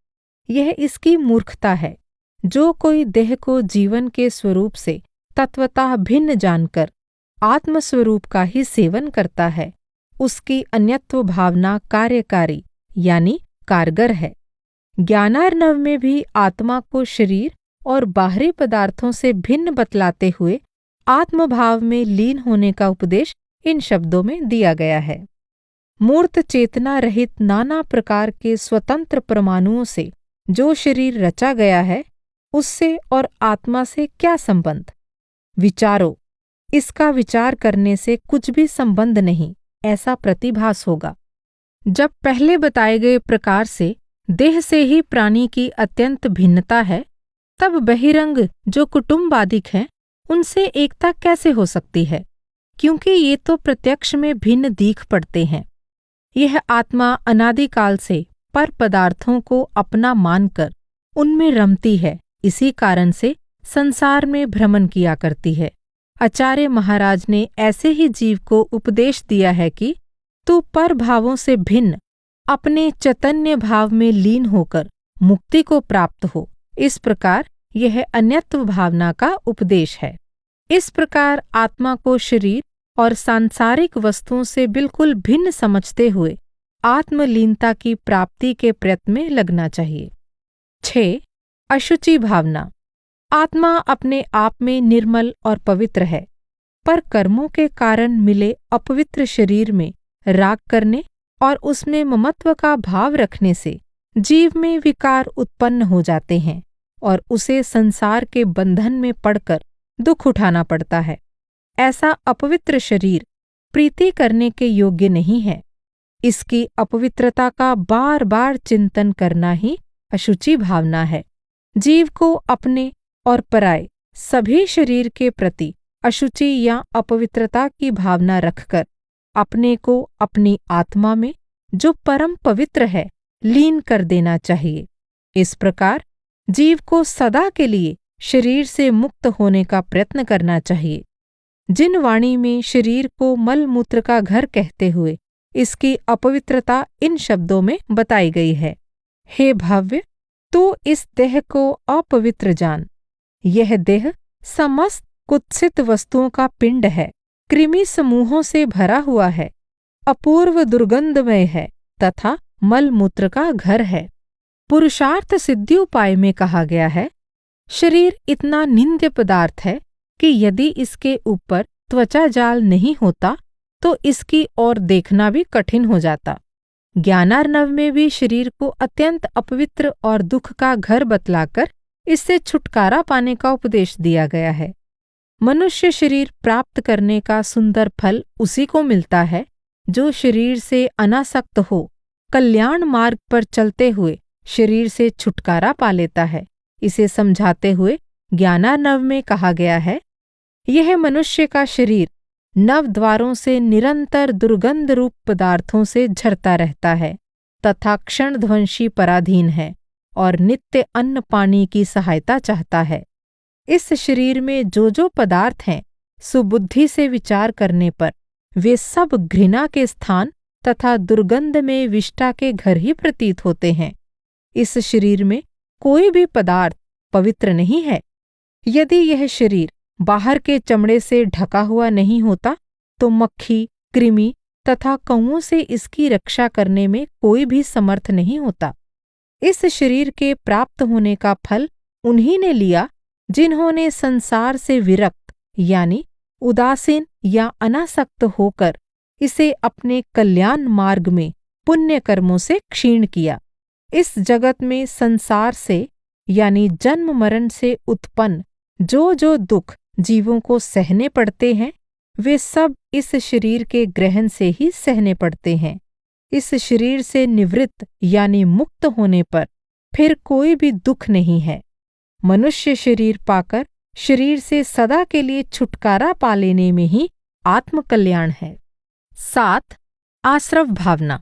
Speaker 1: यह इसकी मूर्खता है। जो कोई देह को जीवन के स्वरूप से तत्वतः भिन्न जानकर आत्मस्वरूप का ही सेवन करता है, उसकी अन्यत्व भावना कार्यकारी यानी कारगर है। ज्ञानार्णव में भी आत्मा को शरीर और बाहरी पदार्थों से भिन्न बतलाते हुए आत्मभाव में लीन होने का उपदेश इन शब्दों में दिया गया है। मूर्त चेतना रहित नाना प्रकार के स्वतंत्र परमाणुओं से जो शरीर रचा गया है, उससे और आत्मा से क्या संबंध? विचारो, इसका विचार करने से कुछ भी संबंध नहीं, ऐसा प्रतिभास होगा। जब पहले बताए गए प्रकार से देह से ही प्राणी की अत्यंत भिन्नता है, तब बहिरंग जो कुटुंबादिक हैं, उनसे एकता कैसे हो सकती है? क्योंकि ये तो प्रत्यक्ष में भिन्न दीख पड़ते हैं। यह आत्मा अनादिकाल से पर पदार्थों को अपना मानकर उनमें रमती है, इसी कारण से संसार में भ्रमण किया करती है। आचार्य महाराज ने ऐसे ही जीव को उपदेश दिया है कि तू पर भावों से भिन्न अपने चैतन्य भाव में लीन होकर मुक्ति को प्राप्त हो। इस प्रकार यह अन्यत्व भावना का उपदेश है। इस प्रकार आत्मा को शरीर और सांसारिक वस्तुओं से बिल्कुल भिन्न समझते हुए आत्मलीनता की प्राप्ति के प्रयत्न में लगना चाहिए। 6. अशुचि भावना। आत्मा अपने आप में निर्मल और पवित्र है, पर कर्मों के कारण मिले अपवित्र शरीर में राग करने और उसमें ममत्व का भाव रखने से जीव में विकार उत्पन्न हो जाते हैं और उसे संसार के बंधन में पड़कर दुख उठाना पड़ता है। ऐसा अपवित्र शरीर प्रीति करने के योग्य नहीं है। इसकी अपवित्रता का बार बार चिंतन करना ही अशुचि भावना है। जीव को अपने और पराये सभी शरीर के प्रति अशुचि या अपवित्रता की भावना रखकर अपने को अपनी आत्मा में, जो परम पवित्र है, लीन कर देना चाहिए। इस प्रकार जीव को सदा के लिए शरीर से मुक्त होने का प्रयत्न करना चाहिए। जिन वाणी में शरीर को मल मूत्र का घर कहते हुए इसकी अपवित्रता इन शब्दों में बताई गई है। हे भव्य, तू इस देह को अपवित्र जान। यह देह समस्त कुत्सित वस्तुओं का पिंड है, कृमि समूहों से भरा हुआ है, अपूर्व दुर्गंधमय है तथा मल मूत्र का घर है। पुरुषार्थ सिद्धियोपाय में कहा गया है, शरीर इतना निंद्य पदार्थ है कि यदि इसके ऊपर त्वचा जाल नहीं होता तो इसकी ओर देखना भी कठिन हो जाता। ज्ञानार्णव में भी शरीर को अत्यंत अपवित्र और दुख का घर बतलाकर इससे छुटकारा पाने का उपदेश दिया गया है। मनुष्य शरीर प्राप्त करने का सुंदर फल उसी को मिलता है जो शरीर से अनासक्त हो कल्याण मार्ग पर चलते हुए शरीर से छुटकारा पा लेता है। इसे समझाते हुए ज्ञानार्णव में कहा गया है, यह मनुष्य का शरीर नव द्वारों से निरंतर दुर्गंध रूप पदार्थों से झरता रहता है तथा क्षणध्वंसी पराधीन है और नित्य अन्न पानी की सहायता चाहता है। इस शरीर में जो पदार्थ हैं, सुबुद्धि से विचार करने पर वे सब घृणा के स्थान तथा दुर्गंध में विष्ठा के घर ही प्रतीत होते हैं। इस शरीर में कोई भी पदार्थ पवित्र नहीं है। यदि यह शरीर बाहर के चमड़े से ढका हुआ नहीं होता तो मक्खी, कृमि तथा कौओं से इसकी रक्षा करने में कोई भी समर्थ नहीं होता। इस शरीर के प्राप्त होने का फल उन्हीं ने लिया जिन्होंने संसार से विरक्त यानी उदासीन या अनासक्त होकर इसे अपने कल्याण मार्ग में पुण्य कर्मों से क्षीण किया। इस जगत में संसार से यानी जन्म मरण से उत्पन्न जो दुख जीवों को सहने पड़ते हैं, वे सब इस शरीर के ग्रहण से ही सहने पड़ते हैं। इस शरीर से निवृत्त यानी मुक्त होने पर फिर कोई भी दुख नहीं है। मनुष्य शरीर पाकर शरीर से सदा के लिए छुटकारा पा लेने में ही आत्मकल्याण है। 7. आश्रव भावना।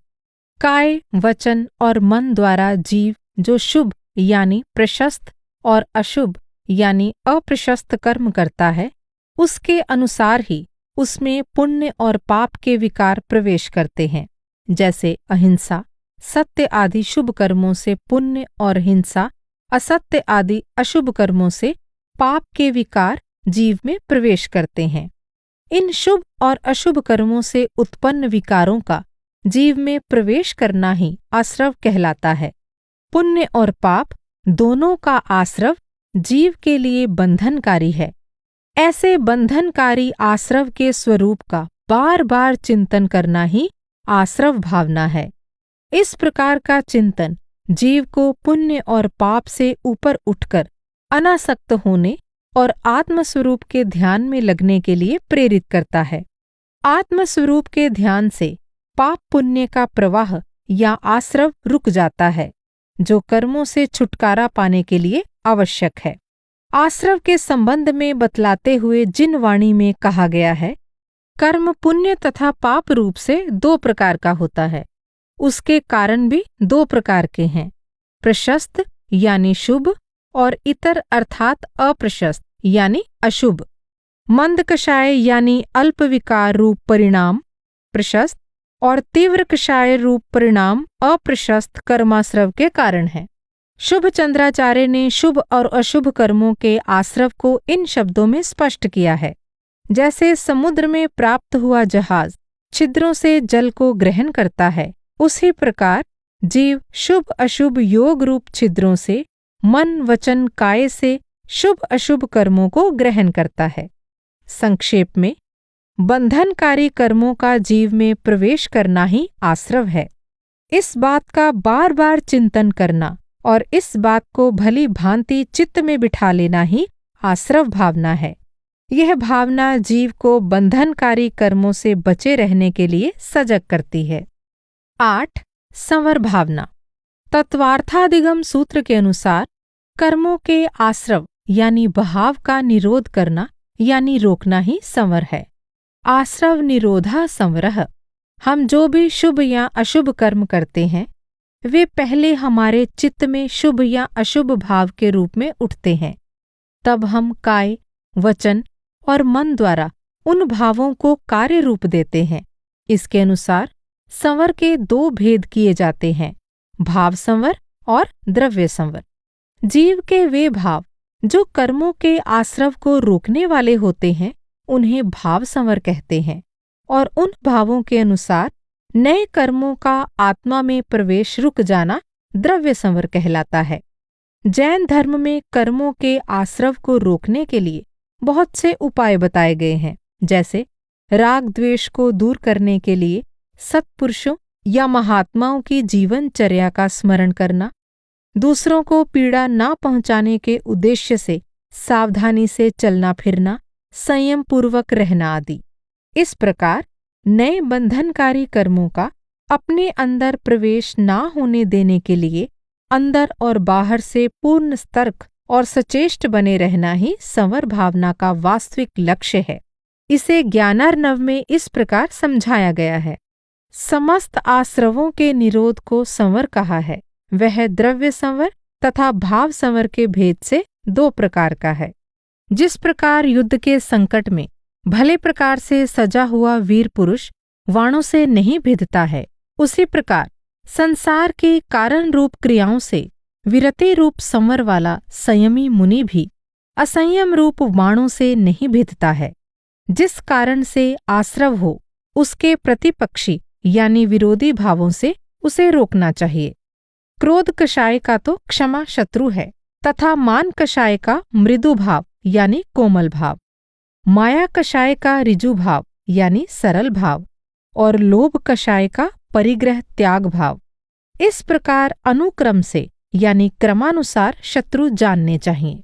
Speaker 1: काय, वचन और मन द्वारा जीव जो शुभ यानी प्रशस्त और अशुभ यानी अप्रशस्त कर्म करता है, उसके अनुसार ही उसमें पुण्य और पाप के विकार प्रवेश करते हैं। जैसे अहिंसा, सत्य आदि शुभ कर्मों से पुण्य और हिंसा, असत्य आदि अशुभ कर्मों से पाप के विकार जीव में प्रवेश करते हैं। इन शुभ और अशुभ कर्मों से उत्पन्न विकारों का जीव में प्रवेश करना ही आश्रव कहलाता है। पुण्य और पाप दोनों का आश्रव जीव के लिए बंधनकारी है। ऐसे बंधनकारी आश्रव के स्वरूप का बार बार चिंतन करना ही आश्रव भावना है। इस प्रकार का चिंतन जीव को पुण्य और पाप से ऊपर उठकर अनासक्त होने और आत्मस्वरूप के ध्यान में लगने के लिए प्रेरित करता है। आत्मस्वरूप के ध्यान से पाप पुण्य का प्रवाह या आश्रव रुक जाता है, जो कर्मों से छुटकारा पाने के लिए आवश्यक है। आश्रव के संबंध में बतलाते हुए जिन वाणी में कहा गया है, कर्म पुण्य तथा पाप रूप से 2 प्रकार का होता है, उसके कारण भी 2 प्रकार के हैं, प्रशस्त यानी शुभ और इतर अर्थात अप्रशस्त यानी अशुभ। मंद कषाय यानी अल्प विकार रूप परिणाम प्रशस्त और तीव्र कषाय रूप परिणाम अप्रशस्त कर्माश्रव के कारण है। शुभ चंद्राचार्य ने शुभ और अशुभ कर्मों के आश्रव को इन शब्दों में स्पष्ट किया है। जैसे समुद्र में प्राप्त हुआ जहाज छिद्रों से जल को ग्रहण करता है, उसी प्रकार जीव शुभ अशुभ योग रूप छिद्रों से मन वचन काय से शुभ अशुभ कर्मों को ग्रहण करता है। संक्षेप में, बंधनकारी कर्मों का जीव में प्रवेश करना ही आश्रव है। इस बात का बार बार चिंतन करना और इस बात को भली भांति चित्त में बिठा लेना ही आश्रव भावना है। यह भावना जीव को बंधनकारी कर्मों से बचे रहने के लिए सजग करती है। 8. संवर भावना। तत्वार्थादिगम सूत्र के अनुसार कर्मों के आश्रव यानी बहाव का निरोध करना यानी रोकना ही संवर है। आश्रव निरोधा संवरः हम जो भी शुभ या अशुभ कर्म करते हैं, वे पहले हमारे चित्त में शुभ या अशुभ भाव के रूप में उठते हैं। तब हम काय, वचन और मन द्वारा उन भावों को कार्य रूप देते हैं। इसके अनुसार संवर के दो भेद किए जाते हैं, भाव संवर और द्रव्य संवर। जीव के वे भाव जो कर्मों के आश्रव को रोकने वाले होते हैं, उन्हें भाव संवर कहते हैं, और उन भावों के अनुसार नए कर्मों का आत्मा में प्रवेश रुक जाना द्रव्य संवर कहलाता है। जैन धर्म में कर्मों के आश्रव को रोकने के लिए बहुत से उपाय बताए गए हैं, जैसे राग द्वेष को दूर करने के लिए सत्पुरुषों या महात्माओं की जीवनचर्या का स्मरण करना, दूसरों को पीड़ा ना पहुंचाने के उद्देश्य से सावधानी से चलना फिरना, संयम पूर्वक रहना आदि। इस प्रकार नए बंधनकारी कर्मों का अपने अंदर प्रवेश ना होने देने के लिए अंदर और बाहर से पूर्ण सतर्क और सचेष्ट बने रहना ही संवर भावना का वास्तविक लक्ष्य है। इसे ज्ञानार्णव में इस प्रकार समझाया गया है। समस्त आश्रवों के निरोध को संवर कहा है। वह द्रव्य संवर तथा भाव संवर के भेद से दो प्रकार का है। जिस प्रकार युद्ध के संकट में भले प्रकार से सजा हुआ वीर पुरुष वाणों से नहीं भिदता है, उसी प्रकार संसार की कारण रूप क्रियाओं से विरति रूप संवर वाला संयमी मुनि भी असंयम रूप वाणों से नहीं भिदता है। जिस कारण से आश्रव हो, उसके प्रतिपक्षी यानी विरोधी भावों से उसे रोकना चाहिए। क्रोध कषाय का तो क्षमा शत्रु है, तथा मान कषाय का मृदु भाव यानी कोमल भाव, माया कषाय का ऋजु भाव यानी सरल भाव, और लोभ कषाय का परिग्रह त्याग भाव। इस प्रकार अनुक्रम से यानी क्रमानुसार शत्रु जानने चाहिए।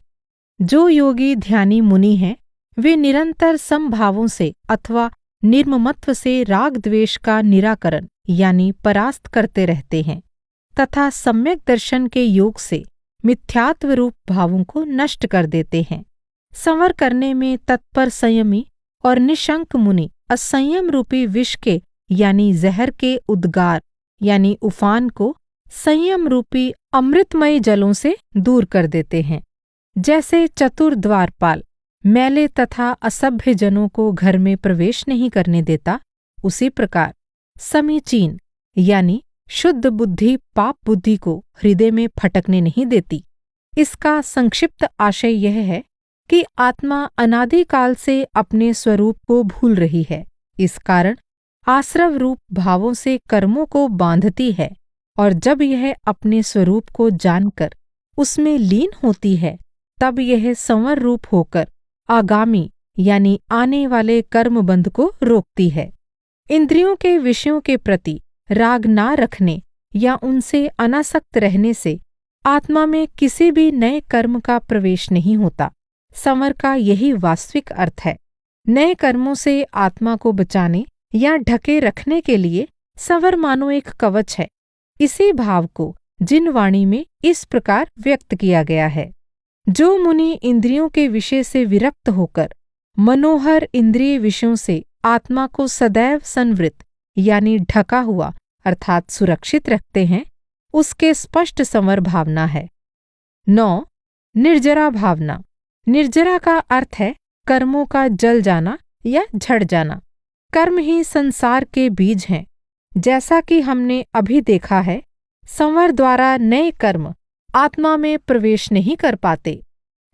Speaker 1: जो योगी ध्यानी मुनि हैं, वे निरंतर समभावों से अथवा निर्ममत्व से राग द्वेष का निराकरण यानी परास्त करते रहते हैं, तथा सम्यक दर्शन के योग से मिथ्यात्व रूप भावों को नष्ट कर देते हैं। संवर करने में तत्पर संयमी और निशंक मुनि असंयम रूपी विष के यानी जहर के उद्गार यानी उफान को संयम रूपी अमृतमय जलों से दूर कर देते हैं। जैसे चतुर द्वारपाल मैले तथा असभ्य जनों को घर में प्रवेश नहीं करने देता, उसी प्रकार समीचीन यानी शुद्ध बुद्धि पाप बुद्धि को हृदय में फटकने नहीं देती। इसका संक्षिप्त आशय यह है कि आत्मा अनादिकाल से अपने स्वरूप को भूल रही है। इस कारण आश्रव रूप भावों से कर्मों को बांधती है, और जब यह अपने स्वरूप को जानकर उसमें लीन होती है, तब यह संवर रूप होकर आगामी यानी आने वाले कर्मबंध को रोकती है। इंद्रियों के विषयों के प्रति राग ना रखने या उनसे अनासक्त रहने से आत्मा में किसी भी नए कर्म का प्रवेश नहीं होता। संवर का यही वास्तविक अर्थ है। नए कर्मों से आत्मा को बचाने या ढके रखने के लिए संवर मानो एक कवच है। इसी भाव को जिन वाणी में इस प्रकार व्यक्त किया गया है। जो मुनि इंद्रियों के विषय से विरक्त होकर मनोहर इंद्रिय विषयों से आत्मा को सदैव संवृत यानी ढका हुआ अर्थात सुरक्षित रखते हैं, उसके स्पष्ट संवर भावना है। 9. निर्जरा भावना। निर्जरा का अर्थ है कर्मों का जल जाना या झड़ जाना। कर्म ही संसार के बीज हैं। जैसा कि हमने अभी देखा है, संवर द्वारा नए कर्म आत्मा में प्रवेश नहीं कर पाते।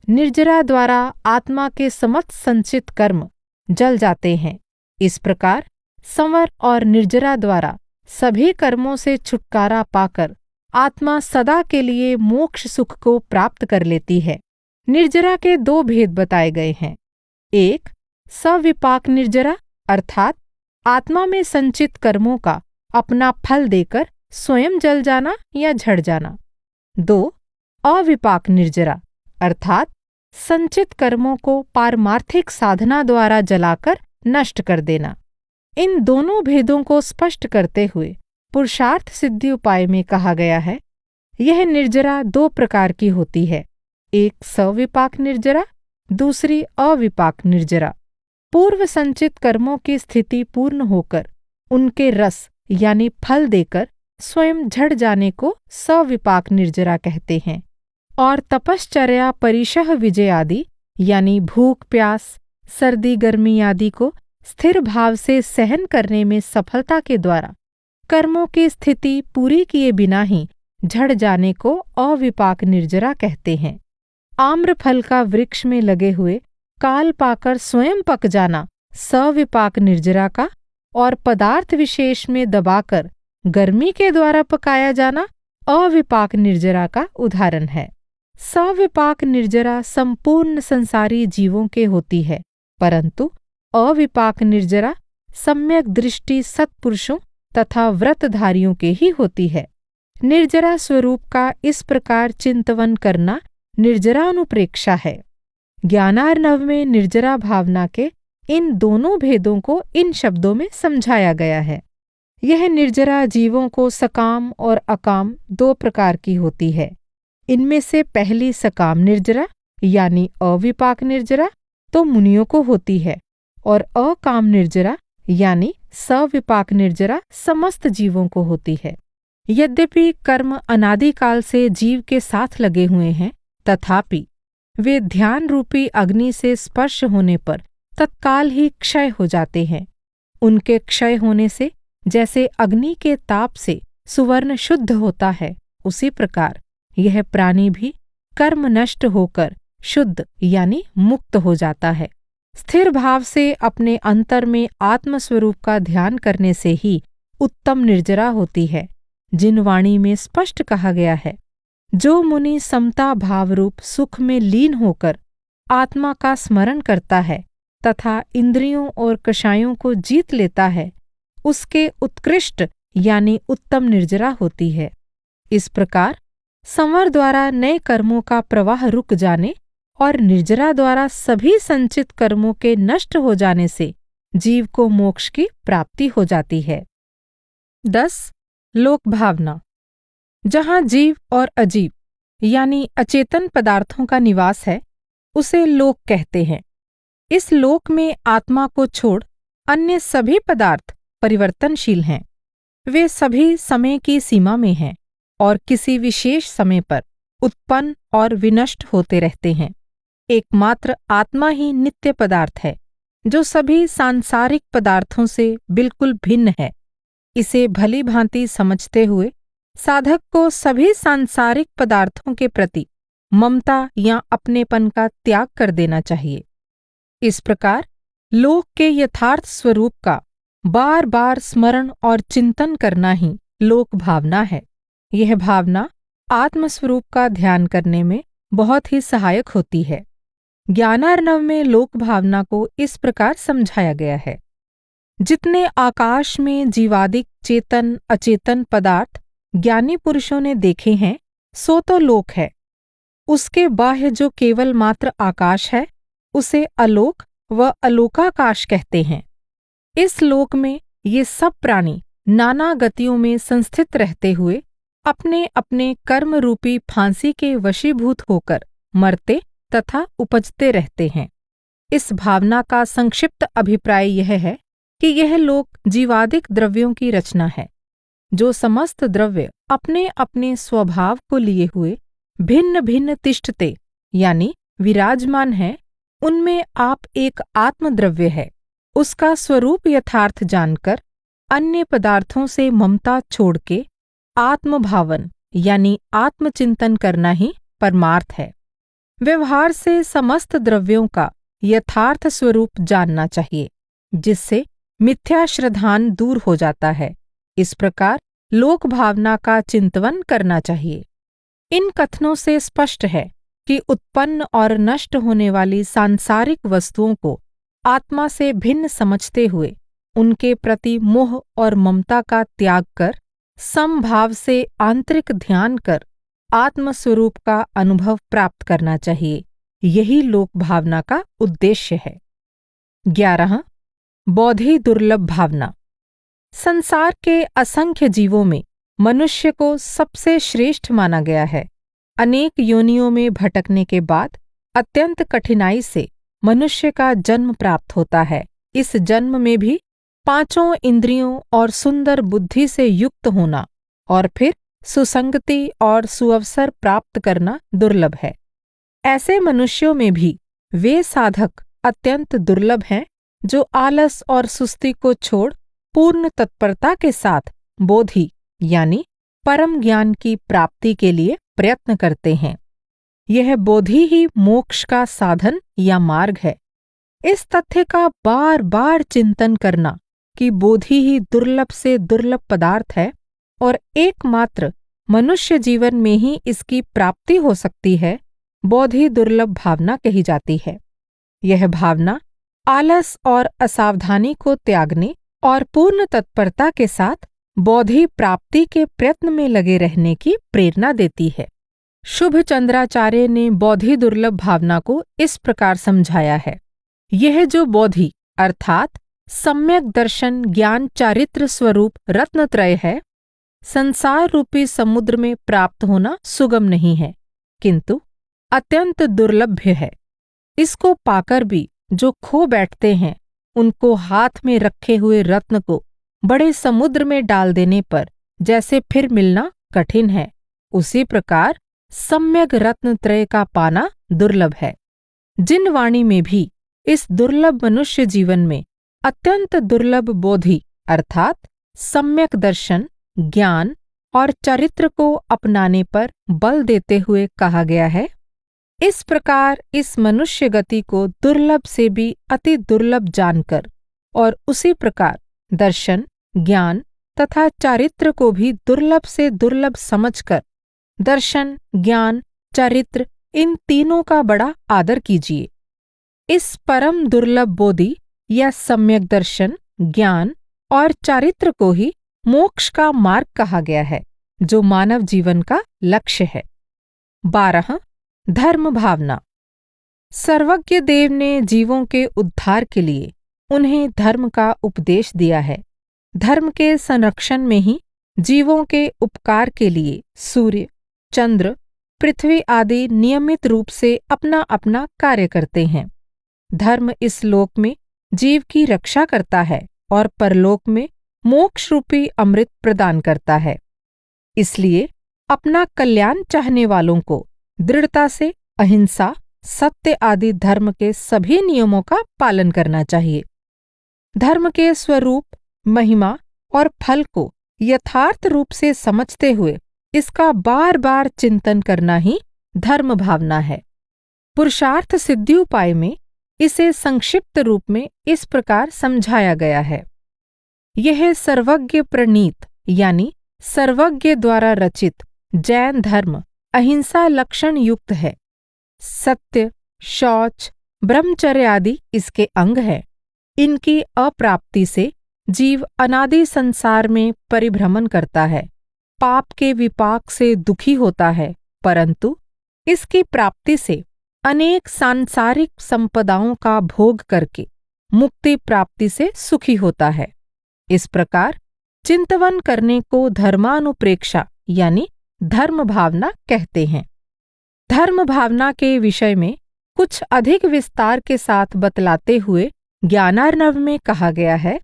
Speaker 1: निर्जरा द्वारा आत्मा के समस्त संचित कर्म जल जाते हैं। इस प्रकार संवर और निर्जरा द्वारा सभी कर्मों से छुटकारा पाकर आत्मा सदा के लिए मोक्ष सुख को प्राप्त कर लेती है। निर्जरा के दो भेद बताए गए हैं। एक सविपाक निर्जरा अर्थात आत्मा में संचित कर्मों का अपना फल देकर स्वयं जल जाना या झड़ जाना। 2 अविपाक निर्जरा अर्थात संचित कर्मों को पारमार्थिक साधना द्वारा जलाकर नष्ट कर देना। इन दोनों भेदों को स्पष्ट करते हुए पुरुषार्थ सिद्धि उपाय में कहा गया है, यह निर्जरा 2 प्रकार की होती है, एक सविपाक निर्जरा, दूसरी अविपाक निर्जरा। पूर्व संचित कर्मों की स्थिति पूर्ण होकर उनके रस यानी फल देकर स्वयं झड़ जाने को सविपाक निर्जरा कहते हैं। और तपश्चर्या परिशः विजय आदि यानी भूख प्यास सर्दी गर्मी आदि को स्थिर भाव से सहन करने में सफलता के द्वारा कर्मों की स्थिति पूरी किए बिना ही झड़ जाने को अविपाक निर्जरा कहते हैं। आम्र फल का वृक्ष में लगे हुए काल पाकर स्वयं पक जाना सविपाक निर्जरा का, और पदार्थ विशेष में दबाकर गर्मी के द्वारा पकाया जाना अविपाक निर्जरा का उदाहरण है। सविपाक निर्जरा संपूर्ण संसारी जीवों के होती है, परंतु अविपाक निर्जरा सम्यक दृष्टि सत्पुरुषों तथा व्रतधारियों के ही होती है। निर्जरा स्वरूप का इस प्रकार चिंतवन करना निर्जरानुप्रेक्षा है। ज्ञानार्णव में निर्जरा भावना के इन दोनों भेदों को इन शब्दों में समझाया गया है। यह निर्जरा जीवों को सकाम और अकाम दो प्रकार की होती है। इनमें से पहली सकाम निर्जरा यानी अविपाक निर्जरा तो मुनियों को होती है, और अकाम निर्जरा यानी सविपाक निर्जरा समस्त जीवों को होती है। यद्यपि कर्म अनादिकाल से जीव के साथ लगे हुए हैं, तथापि वे ध्यान रूपी अग्नि से स्पर्श होने पर तत्काल ही क्षय हो जाते हैं। उनके क्षय होने से जैसे अग्नि के ताप से सुवर्ण शुद्ध होता है, उसी प्रकार यह प्राणी भी कर्म नष्ट होकर शुद्ध यानी मुक्त हो जाता है। स्थिर भाव से अपने अंतर में आत्मस्वरूप का ध्यान करने से ही उत्तम निर्जरा होती है, जिन वाणी में स्पष्ट कहा गया है, जो मुनि समता भाव रूप सुख में लीन होकर आत्मा का स्मरण करता है तथा इंद्रियों और कषायों को जीत लेता है, उसके उत्कृष्ट यानी उत्तम निर्जरा होती है। इस प्रकार संवर द्वारा नए कर्मों का प्रवाह रुक जाने और निर्जरा द्वारा सभी संचित कर्मों के नष्ट हो जाने से जीव को मोक्ष की प्राप्ति हो जाती है। 10. लोक भावना। जहाँ जीव और अजीव यानी अचेतन पदार्थों का निवास है, उसे लोक कहते हैं। इस लोक में आत्मा को छोड़ अन्य सभी पदार्थ परिवर्तनशील हैं। वे सभी समय की सीमा में हैं और किसी विशेष समय पर उत्पन्न और विनष्ट होते रहते हैं। एकमात्र आत्मा ही नित्य पदार्थ है, जो सभी सांसारिक पदार्थों से बिल्कुल भिन्न है। इसे भली भांति समझते हुए साधक को सभी सांसारिक पदार्थों के प्रति ममता या अपनेपन का त्याग कर देना चाहिए। इस प्रकार लोक के यथार्थ स्वरूप का बार बार स्मरण और चिंतन करना ही लोक भावना है। यह भावना आत्मस्वरूप का ध्यान करने में बहुत ही सहायक होती है। ज्ञानार्णव में लोक भावना को इस प्रकार समझाया गया है। जितने आकाश में जीवादिक चेतन अचेतन पदार्थ ज्ञानी पुरुषों ने देखे हैं, सो तो लोक है। उसके बाह्य जो केवल मात्र आकाश है, उसे अलोक व अलोकाकाश कहते हैं। इस लोक में ये सब प्राणी नाना गतियों में संस्थित रहते हुए अपने अपने कर्म रूपी फांसी के वशीभूत होकर मरते तथा उपजते रहते हैं। इस भावना का संक्षिप्त अभिप्राय यह है कि यह लोक जीवादिक द्रव्यों की रचना है। जो समस्त द्रव्य अपने अपने स्वभाव को लिए हुए भिन्न भिन्न तिष्ठते यानी विराजमान है, उनमें आप एक आत्मद्रव्य है। उसका स्वरूप यथार्थ जानकर अन्य पदार्थों से ममता छोड़ के आत्मभावन यानी आत्मचिंतन करना ही परमार्थ है। व्यवहार से समस्त द्रव्यों का यथार्थ स्वरूप जानना चाहिए, जिससे मिथ्या श्रद्धान दूर हो जाता है। इस प्रकार लोक भावना का चिंतन करना चाहिए। इन कथनों से स्पष्ट है कि उत्पन्न और नष्ट होने वाली सांसारिक वस्तुओं को आत्मा से भिन्न समझते हुए उनके प्रति मोह और ममता का त्याग कर समभाव से आंतरिक ध्यान कर आत्मस्वरूप का अनुभव प्राप्त करना चाहिए। यही लोक भावना का उद्देश्य है। 11. बौद्धि दुर्लभ भावना। संसार के असंख्य जीवों में मनुष्य को सबसे श्रेष्ठ माना गया है। अनेक योनियों में भटकने के बाद अत्यंत कठिनाई से मनुष्य का जन्म प्राप्त होता है। इस जन्म में भी पांचों इंद्रियों और सुंदर बुद्धि से युक्त होना और फिर सुसंगति और सुअवसर प्राप्त करना दुर्लभ है। ऐसे मनुष्यों में भी वे साधक अत्यंत दुर्लभ हैं जो आलस और सुस्ती को छोड़ पूर्ण तत्परता के साथ बोधि यानी परम ज्ञान की प्राप्ति के लिए प्रयत्न करते हैं। यह बोधि ही मोक्ष का साधन या मार्ग है। इस तथ्य का बार बार चिंतन करना कि बोधि ही दुर्लभ से दुर्लभ पदार्थ है और एकमात्र मनुष्य जीवन में ही इसकी प्राप्ति हो सकती है, बोधि दुर्लभ भावना कही जाती है। यह भावना आलस और असावधानी को त्यागने और पूर्ण तत्परता के साथ बोधि प्राप्ति के प्रयत्न में लगे रहने की प्रेरणा देती है। शुभ चंद्राचार्य ने बोधि दुर्लभ भावना को इस प्रकार समझाया है। यह जो बोधि अर्थात सम्यक दर्शन ज्ञान चारित्र स्वरूप रत्नत्रय है, संसार रूपी समुद्र में प्राप्त होना सुगम नहीं है, किंतु अत्यंत दुर्लभ्य है। इसको पाकर भी जो खो बैठते हैं, उनको हाथ में रखे हुए रत्न को बड़े समुद्र में डाल देने पर जैसे फिर मिलना कठिन है, उसी प्रकार सम्यक रत्नत्रय का पाना दुर्लभ है। जिन वाणी में भी इस दुर्लभ मनुष्य जीवन में अत्यंत दुर्लभ बोधि अर्थात सम्यक दर्शन ज्ञान और चरित्र को अपनाने पर बल देते हुए कहा गया है, इस प्रकार इस मनुष्य गति को दुर्लभ से भी अति दुर्लभ जानकर और उसी प्रकार दर्शन ज्ञान तथा चारित्र को भी दुर्लभ से दुर्लभ समझकर दर्शन ज्ञान चारित्र इन तीनों का बड़ा आदर कीजिए। इस परम दुर्लभ बोधि या सम्यक दर्शन ज्ञान और चारित्र को ही मोक्ष का मार्ग कहा गया है, जो मानव जीवन का लक्ष्य है। 12 धर्म भावना। सर्वज्ञ देव ने जीवों के उद्धार के लिए उन्हें धर्म का उपदेश दिया है। धर्म के संरक्षण में ही जीवों के उपकार के लिए सूर्य चंद्र पृथ्वी आदि नियमित रूप से अपना अपना कार्य करते हैं। धर्म इस लोक में जीव की रक्षा करता है और परलोक में मोक्ष रूपी अमृत प्रदान करता है। इसलिए अपना कल्याण चाहने वालों को दृढ़ता से अहिंसा सत्य आदि धर्म के सभी नियमों का पालन करना चाहिए। धर्म के स्वरूप महिमा और फल को यथार्थ रूप से समझते हुए इसका बार बार चिंतन करना ही धर्म भावना है। पुरुषार्थ सिद्धि उपाय में इसे संक्षिप्त रूप में इस प्रकार समझाया गया है। यह सर्वज्ञ प्रणीत यानी सर्वज्ञ द्वारा रचित जैन धर्म अहिंसा लक्षण युक्त है। सत्य शौच ब्रह्मचर्य आदि इसके अंग है। इनकी अप्राप्ति से जीव अनादि संसार में परिभ्रमण करता है, पाप के विपाक से दुखी होता है, परंतु इसकी प्राप्ति से अनेक सांसारिक संपदाओं का भोग करके मुक्ति प्राप्ति से सुखी होता है। इस प्रकार चिंतवन करने को धर्मानुप्रेक्षा यानी धर्म भावना कहते हैं। धर्म भावना के विषय में कुछ अधिक विस्तार के साथ बतलाते हुए ज्ञानार्णव में कहा गया है,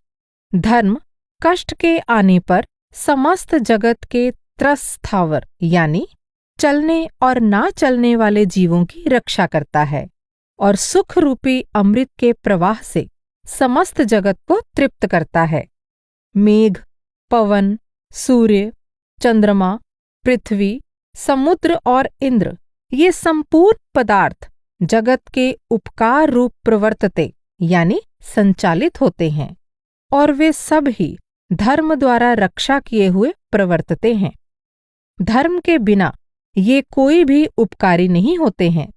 Speaker 1: धर्म कष्ट के आने पर समस्त जगत के त्रस्थावर यानी चलने और ना चलने वाले जीवों की रक्षा करता है और सुख रूपी अमृत के प्रवाह से समस्त जगत को तृप्त करता है। मेघ पवन सूर्य चंद्रमा पृथ्वी समुद्र और इंद्र ये संपूर्ण पदार्थ जगत के उपकार रूप प्रवर्तते यानी संचालित होते हैं और वे सब ही धर्म द्वारा रक्षा किए हुए प्रवर्तते हैं। धर्म के बिना ये कोई भी उपकारी नहीं होते हैं।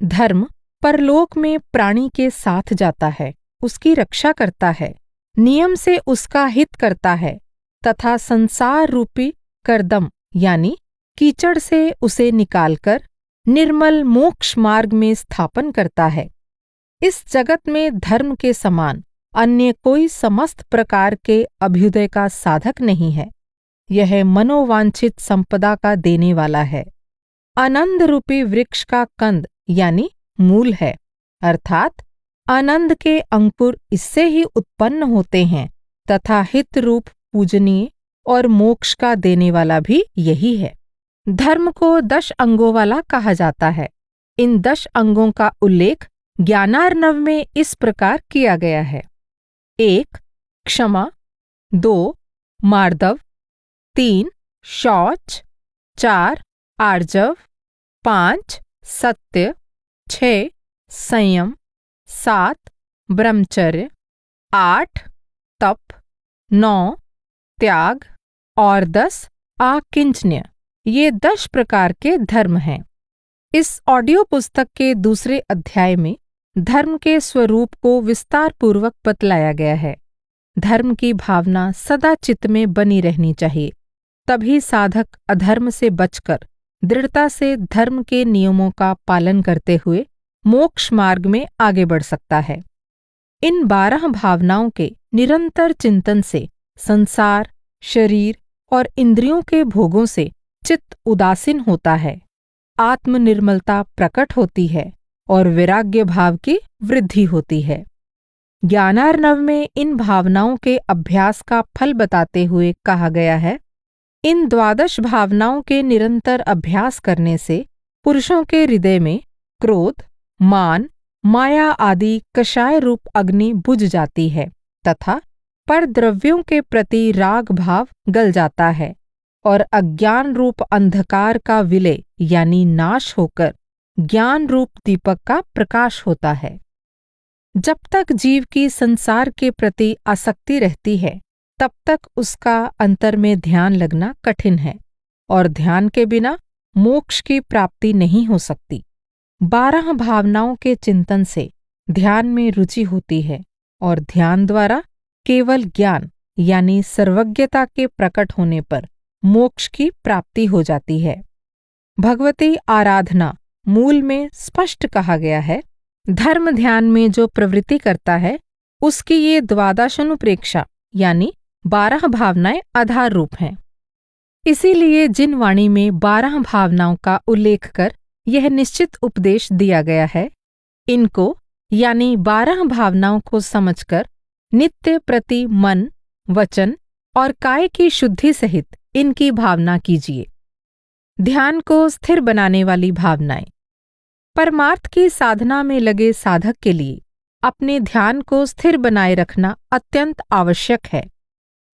Speaker 1: धर्म परलोक में प्राणी के साथ जाता है, उसकी रक्षा करता है, नियम से उसका हित करता है तथा संसार रूपी कर्दम यानी कीचड़ से उसे निकालकर निर्मल मोक्ष मार्ग में स्थापन करता है। इस जगत में धर्म के समान अन्य कोई समस्त प्रकार के अभ्युदय का साधक नहीं है। यह मनोवांछित संपदा का देने वाला है। आनंद रूपी वृक्ष का कंद यानी मूल है, अर्थात आनंद के अंकुर इससे ही उत्पन्न होते हैं तथा हित रूप पूजनीय और मोक्ष का देने वाला भी यही है। धर्म को 10 अंगों वाला कहा जाता है। इन 10 अंगों का उल्लेख ज्ञानार्णव में इस प्रकार किया गया है। 1 क्षमा, 2 मार्दव, 3 शौच, 4 आर्जव, 5 सत्य, 6 संयम, 7 ब्रह्मचर्य, 8 तप, 9 त्याग और 10 आकिंचन्य। ये 10 प्रकार के धर्म हैं। इस ऑडियो पुस्तक के दूसरे अध्याय में धर्म के स्वरूप को विस्तार पूर्वक बतलाया गया है। धर्म की भावना सदा चित्त में बनी रहनी चाहिए, तभी साधक अधर्म से बचकर दृढ़ता से धर्म के नियमों का पालन करते हुए मोक्ष मार्ग में आगे बढ़ सकता है। इन 12 भावनाओं के निरंतर चिंतन से संसार, शरीर और इंद्रियों के भोगों से चित्त उदासीन होता है, आत्मनिर्मलता प्रकट होती है और वैराग्य भाव की वृद्धि होती है। ज्ञानार्णव में इन भावनाओं के अभ्यास का फल बताते हुए कहा गया है, इन 12 भावनाओं के निरंतर अभ्यास करने से पुरुषों के हृदय में क्रोध, मान, माया आदि कषाय रूप अग्नि बुझ जाती है तथा परद्रव्यों के प्रति राग भाव गल जाता है और अज्ञान रूप अंधकार का विलय यानी नाश होकर ज्ञान रूप दीपक का प्रकाश होता है। जब तक जीव की संसार के प्रति आसक्ति रहती है, तब तक उसका अंतर में ध्यान लगना कठिन है और ध्यान के बिना मोक्ष की प्राप्ति नहीं हो सकती। 12 भावनाओं के चिंतन से ध्यान में रुचि होती है और ध्यान द्वारा केवल ज्ञान यानी सर्वज्ञता के प्रकट होने पर मोक्ष की प्राप्ति हो जाती है। भगवती आराधना मूल में स्पष्ट कहा गया है, धर्म ध्यान में जो प्रवृत्ति करता है उसकी ये द्वादशानुप्रेक्षा यानी 12 भावनाएं आधार रूप हैं। इसीलिए जिन वाणी में 12 भावनाओं का उल्लेख कर यह निश्चित उपदेश दिया गया है, इनको यानी 12 भावनाओं को समझकर नित्य प्रति मन, वचन और काय की शुद्धि सहित इनकी भावना कीजिए। ध्यान को स्थिर बनाने वाली भावनाएं। परमार्थ की साधना में लगे साधक के लिए अपने ध्यान को स्थिर बनाए रखना अत्यंत आवश्यक है।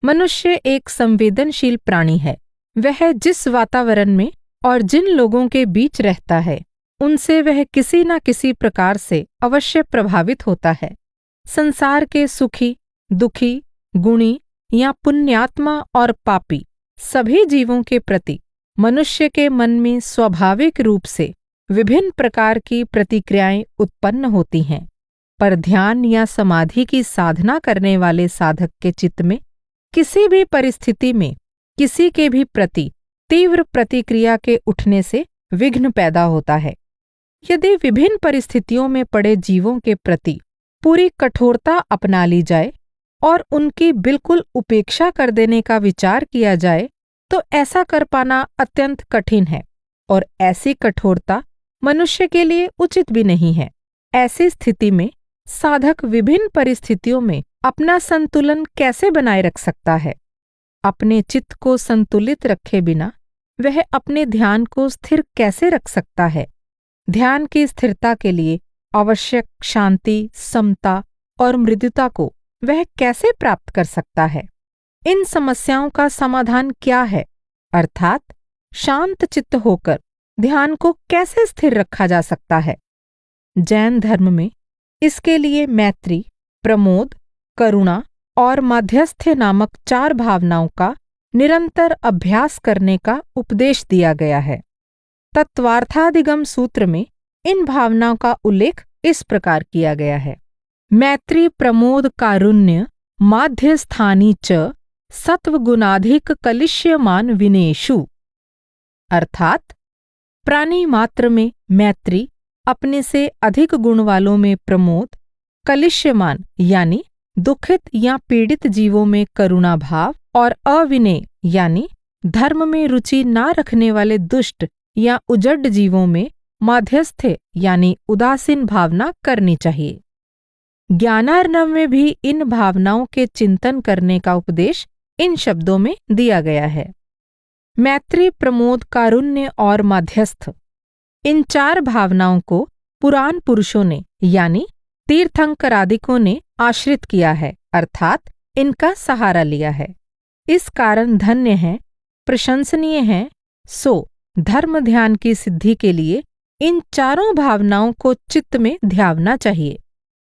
Speaker 1: मनुष्य एक संवेदनशील प्राणी है। वह जिस वातावरण में और जिन लोगों के बीच रहता है, उनसे वह किसी न किसी प्रकार से अवश्य प्रभावित होता है। संसार के सुखी, दुखी, गुणी या पुण्यात्मा और पापी सभी जीवों के प्रति मनुष्य के मन में स्वाभाविक रूप से विभिन्न प्रकार की प्रतिक्रियाएं उत्पन्न होती हैं, पर ध्यान या समाधि की साधना करने वाले साधक के चित्त में किसी भी परिस्थिति में किसी के भी प्रति तीव्र प्रतिक्रिया के उठने से विघ्न पैदा होता है। यदि विभिन्न परिस्थितियों में पड़े जीवों के प्रति पूरी कठोरता अपना ली जाए और उनकी बिल्कुल उपेक्षा कर देने का विचार किया जाए, तो ऐसा कर पाना अत्यंत कठिन है और ऐसी कठोरता मनुष्य के लिए उचित भी नहीं है। ऐसी स्थिति में साधक विभिन्न परिस्थितियों में अपना संतुलन कैसे बनाए रख सकता है? अपने चित्त को संतुलित रखे बिना वह अपने ध्यान को स्थिर कैसे रख सकता है? ध्यान की स्थिरता के लिए आवश्यक शांति, समता और मृदुता को वह कैसे प्राप्त कर सकता है? इन समस्याओं का समाधान क्या है? अर्थात शांत चित्त होकर ध्यान को कैसे स्थिर रखा जा सकता है? जैन धर्म में इसके लिए मैत्री, प्रमोद, करुणा और माध्यस्थ्य नामक 4 भावनाओं का निरंतर अभ्यास करने का उपदेश दिया गया है। तत्वार्थादिगम सूत्र में इन भावनाओं का उल्लेख इस प्रकार किया गया है। मैत्री, प्रमोद, कारुण्य, माध्यस्थानी च सत्वगुणाधिक कलिश्यमान विनेषु। अर्थात प्राणी मात्र में मैत्री, अपने से अधिक गुण वालों में प्रमोद, कलिश्यमान यानी दुखित या पीड़ित जीवों में करुणा भाव और अविनय यानी धर्म में रुचि न रखने वाले दुष्ट या उजड़ जीवों में माध्यस्थ्य यानी उदासीन भावना करनी चाहिए। ज्ञानार्णव में भी इन भावनाओं के चिंतन करने का उपदेश इन शब्दों में दिया गया है। मैत्री, प्रमोद, कारुण्य और माध्यस्थ, इन 4 भावनाओं को पुराण पुरुषों ने यानी तीर्थंकरादिकों ने आश्रित किया है, अर्थात इनका सहारा लिया है। इस कारण धन्य है, प्रशंसनीय है। सो धर्म ध्यान की सिद्धि के लिए इन 4 भावनाओं को चित्त में ध्यावना चाहिए।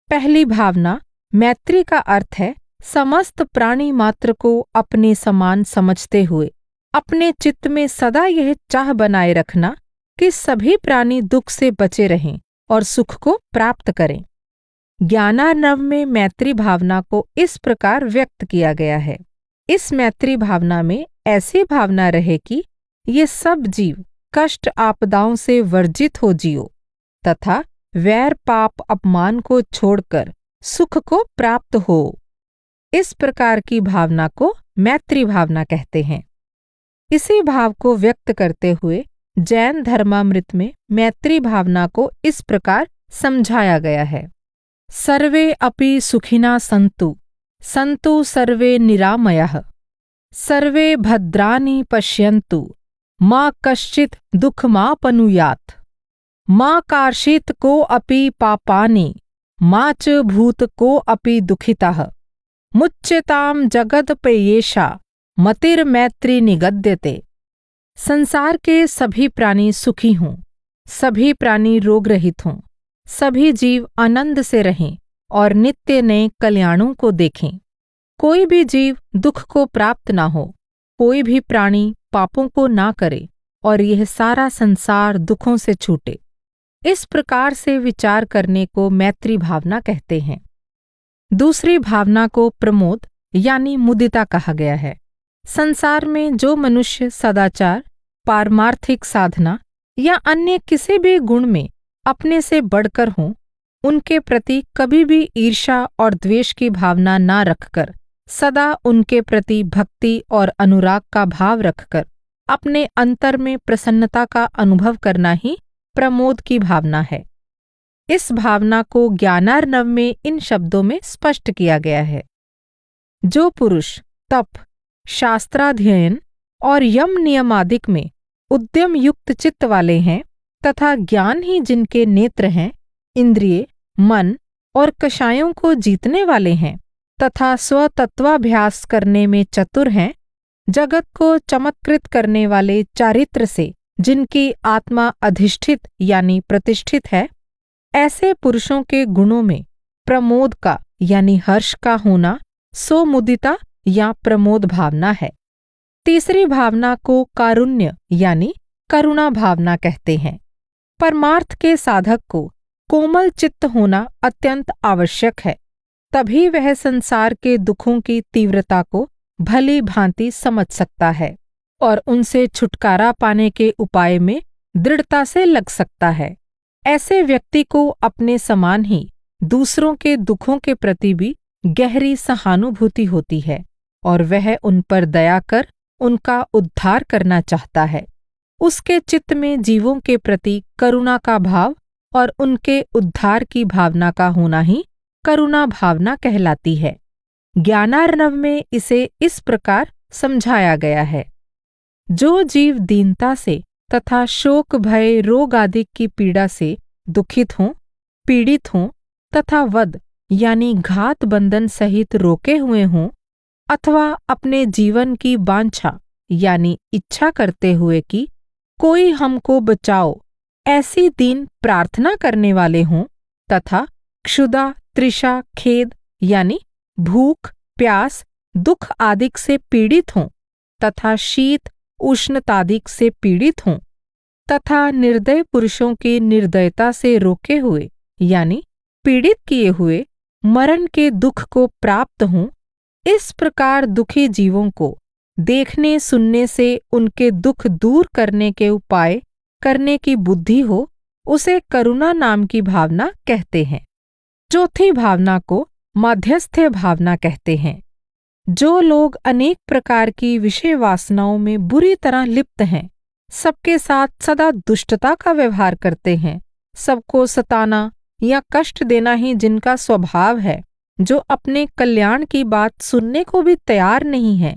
Speaker 1: पहली भावना मैत्री का अर्थ है समस्त प्राणी मात्र को अपने समान समझते हुए अपने चित्त में सदा यह चाह बनाए रखना कि सभी प्राणी दुख से बचे रहें और सुख को प्राप्त करें। ज्ञानार्णव में मैत्री भावना को इस प्रकार व्यक्त किया गया है। इस मैत्री भावना में ऐसी भावना रहे कि ये सब जीव कष्ट आपदाओं से वर्जित हो जियो तथा वैर पाप अपमान को छोड़कर सुख को प्राप्त हो। इस प्रकार की भावना को मैत्री भावना कहते हैं। इसी भाव को व्यक्त करते हुए जैन धर्मामृत में मैत्री भावना को इस प्रकार समझाया गया है। सर्वे अपि सुखिना सन्तु, सन्तु सर्वे निरामयः, सर्वे भद्राणि पश्यन्तु, मा कश्चित् दुःखमापनुयात्, मा कार्षित् को अपि पापानि, मा च भूत को अपि दुःखितः, मुच्यतां जगदपयेषा मतिर्मैत्री निगद्यते। संसार के सभी प्राणी सुखी हों, सभी प्राणी रोग रहित हों, सभी जीव आनंद से रहें और नित्य नए कल्याणों को देखें। कोई भी जीव दुख को प्राप्त ना हो, कोई भी प्राणी पापों को ना करे और यह सारा संसार दुखों से छूटे। इस प्रकार से विचार करने को मैत्री भावना कहते हैं। दूसरी भावना को प्रमोद यानी मुदिता कहा गया है। संसार में जो मनुष्य सदाचार, पारमार्थिक साधना या अन्य किसी भी गुण में अपने से बढ़कर हों, उनके प्रति कभी भी ईर्ष्या और द्वेष की भावना ना रखकर सदा उनके प्रति भक्ति और अनुराग का भाव रखकर अपने अंतर में प्रसन्नता का अनुभव करना ही प्रमोद की भावना है। इस भावना को ज्ञानार्णव में इन शब्दों में स्पष्ट किया गया है। जो पुरुष तप, शास्त्राध्ययन और यम नियमादिक में उद्यम युक्त चित्त वाले हैं तथा ज्ञान ही जिनके नेत्र हैं, इंद्रिय, मन और कषायों को जीतने वाले हैं तथा स्वतत्वाभ्यास करने में चतुर हैं, जगत को चमत्कृत करने वाले चारित्र से जिनकी आत्मा अधिष्ठित यानी प्रतिष्ठित है, ऐसे पुरुषों के गुणों में प्रमोद का यानी हर्ष का होना सोमुदिता या प्रमोद भावना है। तीसरी भावना को कारुण्य यानी करुणा भावना कहते हैं। परमार्थ के साधक को कोमल चित्त होना अत्यंत आवश्यक है, तभी वह संसार के दुखों की तीव्रता को भली भांति समझ सकता है और उनसे छुटकारा पाने के उपाय में दृढ़ता से लग सकता है। ऐसे व्यक्ति को अपने समान ही दूसरों के दुखों के प्रति भी गहरी सहानुभूति होती है और वह उन पर दया कर उनका उद्धार करना चाहता है। उसके चित्त में जीवों के प्रति करुणा का भाव और उनके उद्धार की भावना का होना ही करुणा भावना कहलाती है। ज्ञानार्णव में इसे इस प्रकार समझाया गया है। जो जीव दीनता से तथा शोक, भय, रोग आदि की पीड़ा से दुखित हों, पीड़ित हों तथा वध यानी घात बंधन सहित रोके हुए हों अथवा अपने जीवन की वांछा यानी इच्छा करते हुए कि कोई हमको बचाओ ऐसी दीन प्रार्थना करने वाले हों तथा क्षुधा, तृषा, खेद यानी भूख, प्यास, दुख आदि से पीड़ित हों तथा शीत, उष्णतादिक से पीड़ित हों तथा निर्दय पुरुषों की निर्दयता से रोके हुए यानी पीड़ित किए हुए मरण के दुख को प्राप्त हों, इस प्रकार दुखी जीवों को देखने सुनने से उनके दुख दूर करने के उपाय करने की बुद्धि हो, उसे करुणा नाम की भावना कहते हैं। चौथी भावना को माध्यस्थ्य भावना कहते हैं। जो लोग अनेक प्रकार की विषय वासनाओं में बुरी तरह लिप्त हैं, सबके साथ सदा दुष्टता का व्यवहार करते हैं, सबको सताना, या कष्ट देना ही जिनका स्वभाव है, जो अपने कल्याण की बात सुनने को भी तैयार नहीं है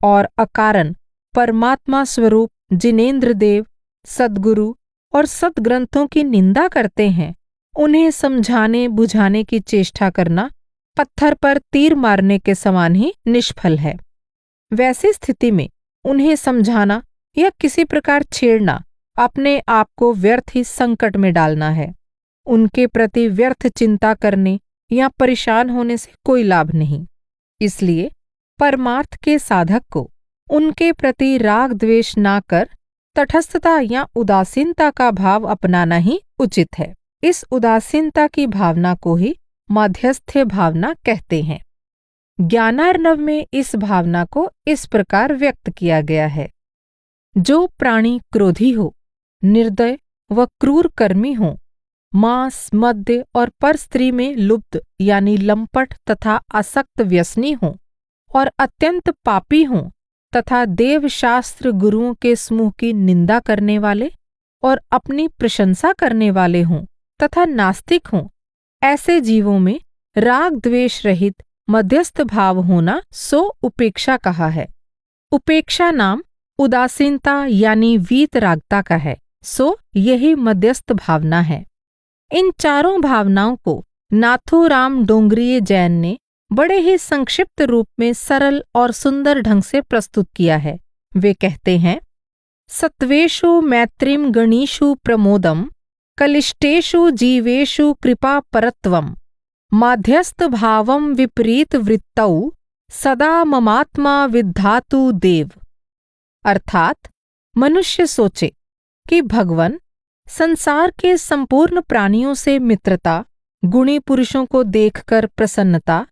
Speaker 1: और अकारण परमात्मा स्वरूप जिनेंद्र देव, सद्गुरु और सद्ग्रंथों की निंदा करते हैं, उन्हें समझाने बुझाने की चेष्टा करना पत्थर पर तीर मारने के समान ही निष्फल है। वैसी स्थिति में उन्हें समझाना या किसी प्रकार छेड़ना अपने आप को व्यर्थ ही संकट में डालना है। उनके प्रति व्यर्थ चिंता करने या परेशान होने से कोई लाभ नहीं। इसलिए परमार्थ के साधक को उनके प्रति राग द्वेष ना कर तटस्थता या उदासीनता का भाव अपनाना ही उचित है। इस उदासीनता की भावना को ही मध्यस्थ्य भावना कहते हैं। ज्ञानार्णव में इस भावना को इस प्रकार व्यक्त किया गया है। जो प्राणी क्रोधी हो, निर्दय व क्रूर कर्मी हो, मांस, मद्य और पर स्त्री में लुब्ध यानी लंपट तथा आसक्त व्यसनी हो और अत्यंत पापी हों तथा देवशास्त्र गुरुओं के समूह की निंदा करने वाले और अपनी प्रशंसा करने वाले हों तथा नास्तिक हों, ऐसे जीवों में राग द्वेष रहित मध्यस्थ भाव होना सो उपेक्षा कहा है। उपेक्षा नाम उदासीनता यानी वीतरागता का है, सो यही मध्यस्थ भावना है। इन चारों भावनाओं को नाथूराम डोंगरिये जैन ने बड़े ही संक्षिप्त रूप में सरल और सुंदर ढंग से प्रस्तुत किया है। वे कहते हैं, सत्वेषु मैत्रीम गणीषु प्रमोदम, कलिष्टेषु जीवेषु कृपा परत्वम, माध्यस्थ भावम विपरीत वृत्तौ, सदा ममात्मा विद्धातु देव। अर्थात मनुष्य सोचे कि भगवान संसार के संपूर्ण प्राणियों से मित्रता, गुणी पुरुषों को देखकर प्रसन्नता,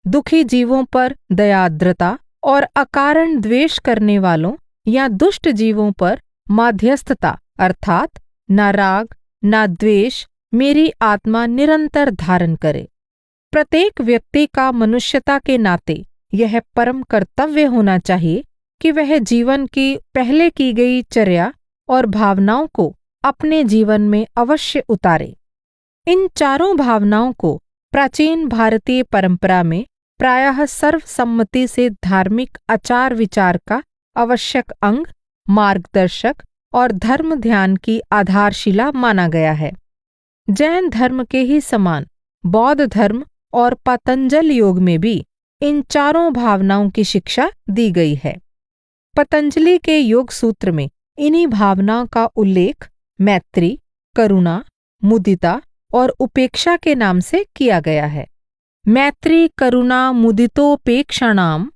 Speaker 1: दुखी जीवों पर दयाद्रता और अकारण द्वेष करने वालों या दुष्ट जीवों पर माध्यस्थता अर्थात न राग न द्वेष मेरी आत्मा निरंतर धारण करे। प्रत्येक व्यक्ति का मनुष्यता के नाते यह परम कर्तव्य होना चाहिए कि वह जीवन की पहले की गई चर्या और भावनाओं को अपने जीवन में अवश्य उतारे। इन चारों भावनाओं को प्राचीन भारतीय परंपरा में प्रायः सर्वसम्मति से धार्मिक आचार विचार का आवश्यक अंग, मार्गदर्शक और धर्म ध्यान की आधारशिला माना गया है। जैन धर्म के ही समान बौद्ध धर्म और पतंजल योग में भी इन चारों भावनाओं की शिक्षा दी गई है। पतंजलि के योग सूत्र में इन्हीं भावनाओं का उल्लेख मैत्री, करुणा, मुदिता और उपेक्षा के नाम से किया गया है। मैत्री करुणा मुदितोपेक्षाणाम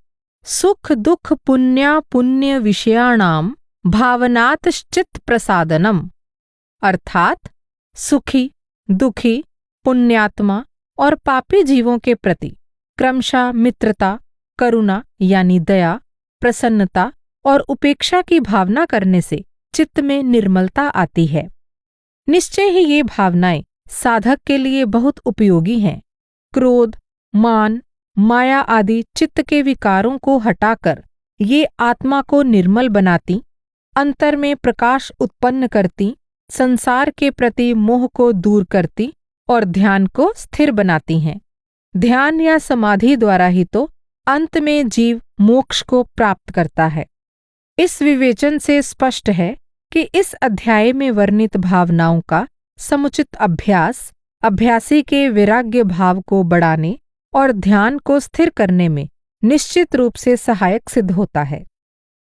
Speaker 1: सुख दुख पुण्या पुण्य विषयाणाम भावनातश्चित्त प्रसादनम। अर्थात सुखी, दुखी, पुण्यात्मा और पापी जीवों के प्रति क्रमशः मित्रता, करुणा यानी दया, प्रसन्नता और उपेक्षा की भावना करने से चित्त में निर्मलता आती है। निश्चय ही ये भावनाएं साधक के लिए बहुत उपयोगी हैं। क्रोध, मान, माया आदि चित्त के विकारों को हटाकर ये आत्मा को निर्मल बनाती, अंतर में प्रकाश उत्पन्न करती, संसार के प्रति मोह को दूर करती और ध्यान को स्थिर बनाती हैं। ध्यान या समाधि द्वारा ही तो अंत में जीव मोक्ष को प्राप्त करता है। इस विवेचन से स्पष्ट है कि इस अध्याय में वर्णित भावनाओं का समुचित अभ्यास अभ्यासी के वैराग्य भाव को बढ़ाने और ध्यान को स्थिर करने में निश्चित रूप से सहायक सिद्ध होता है।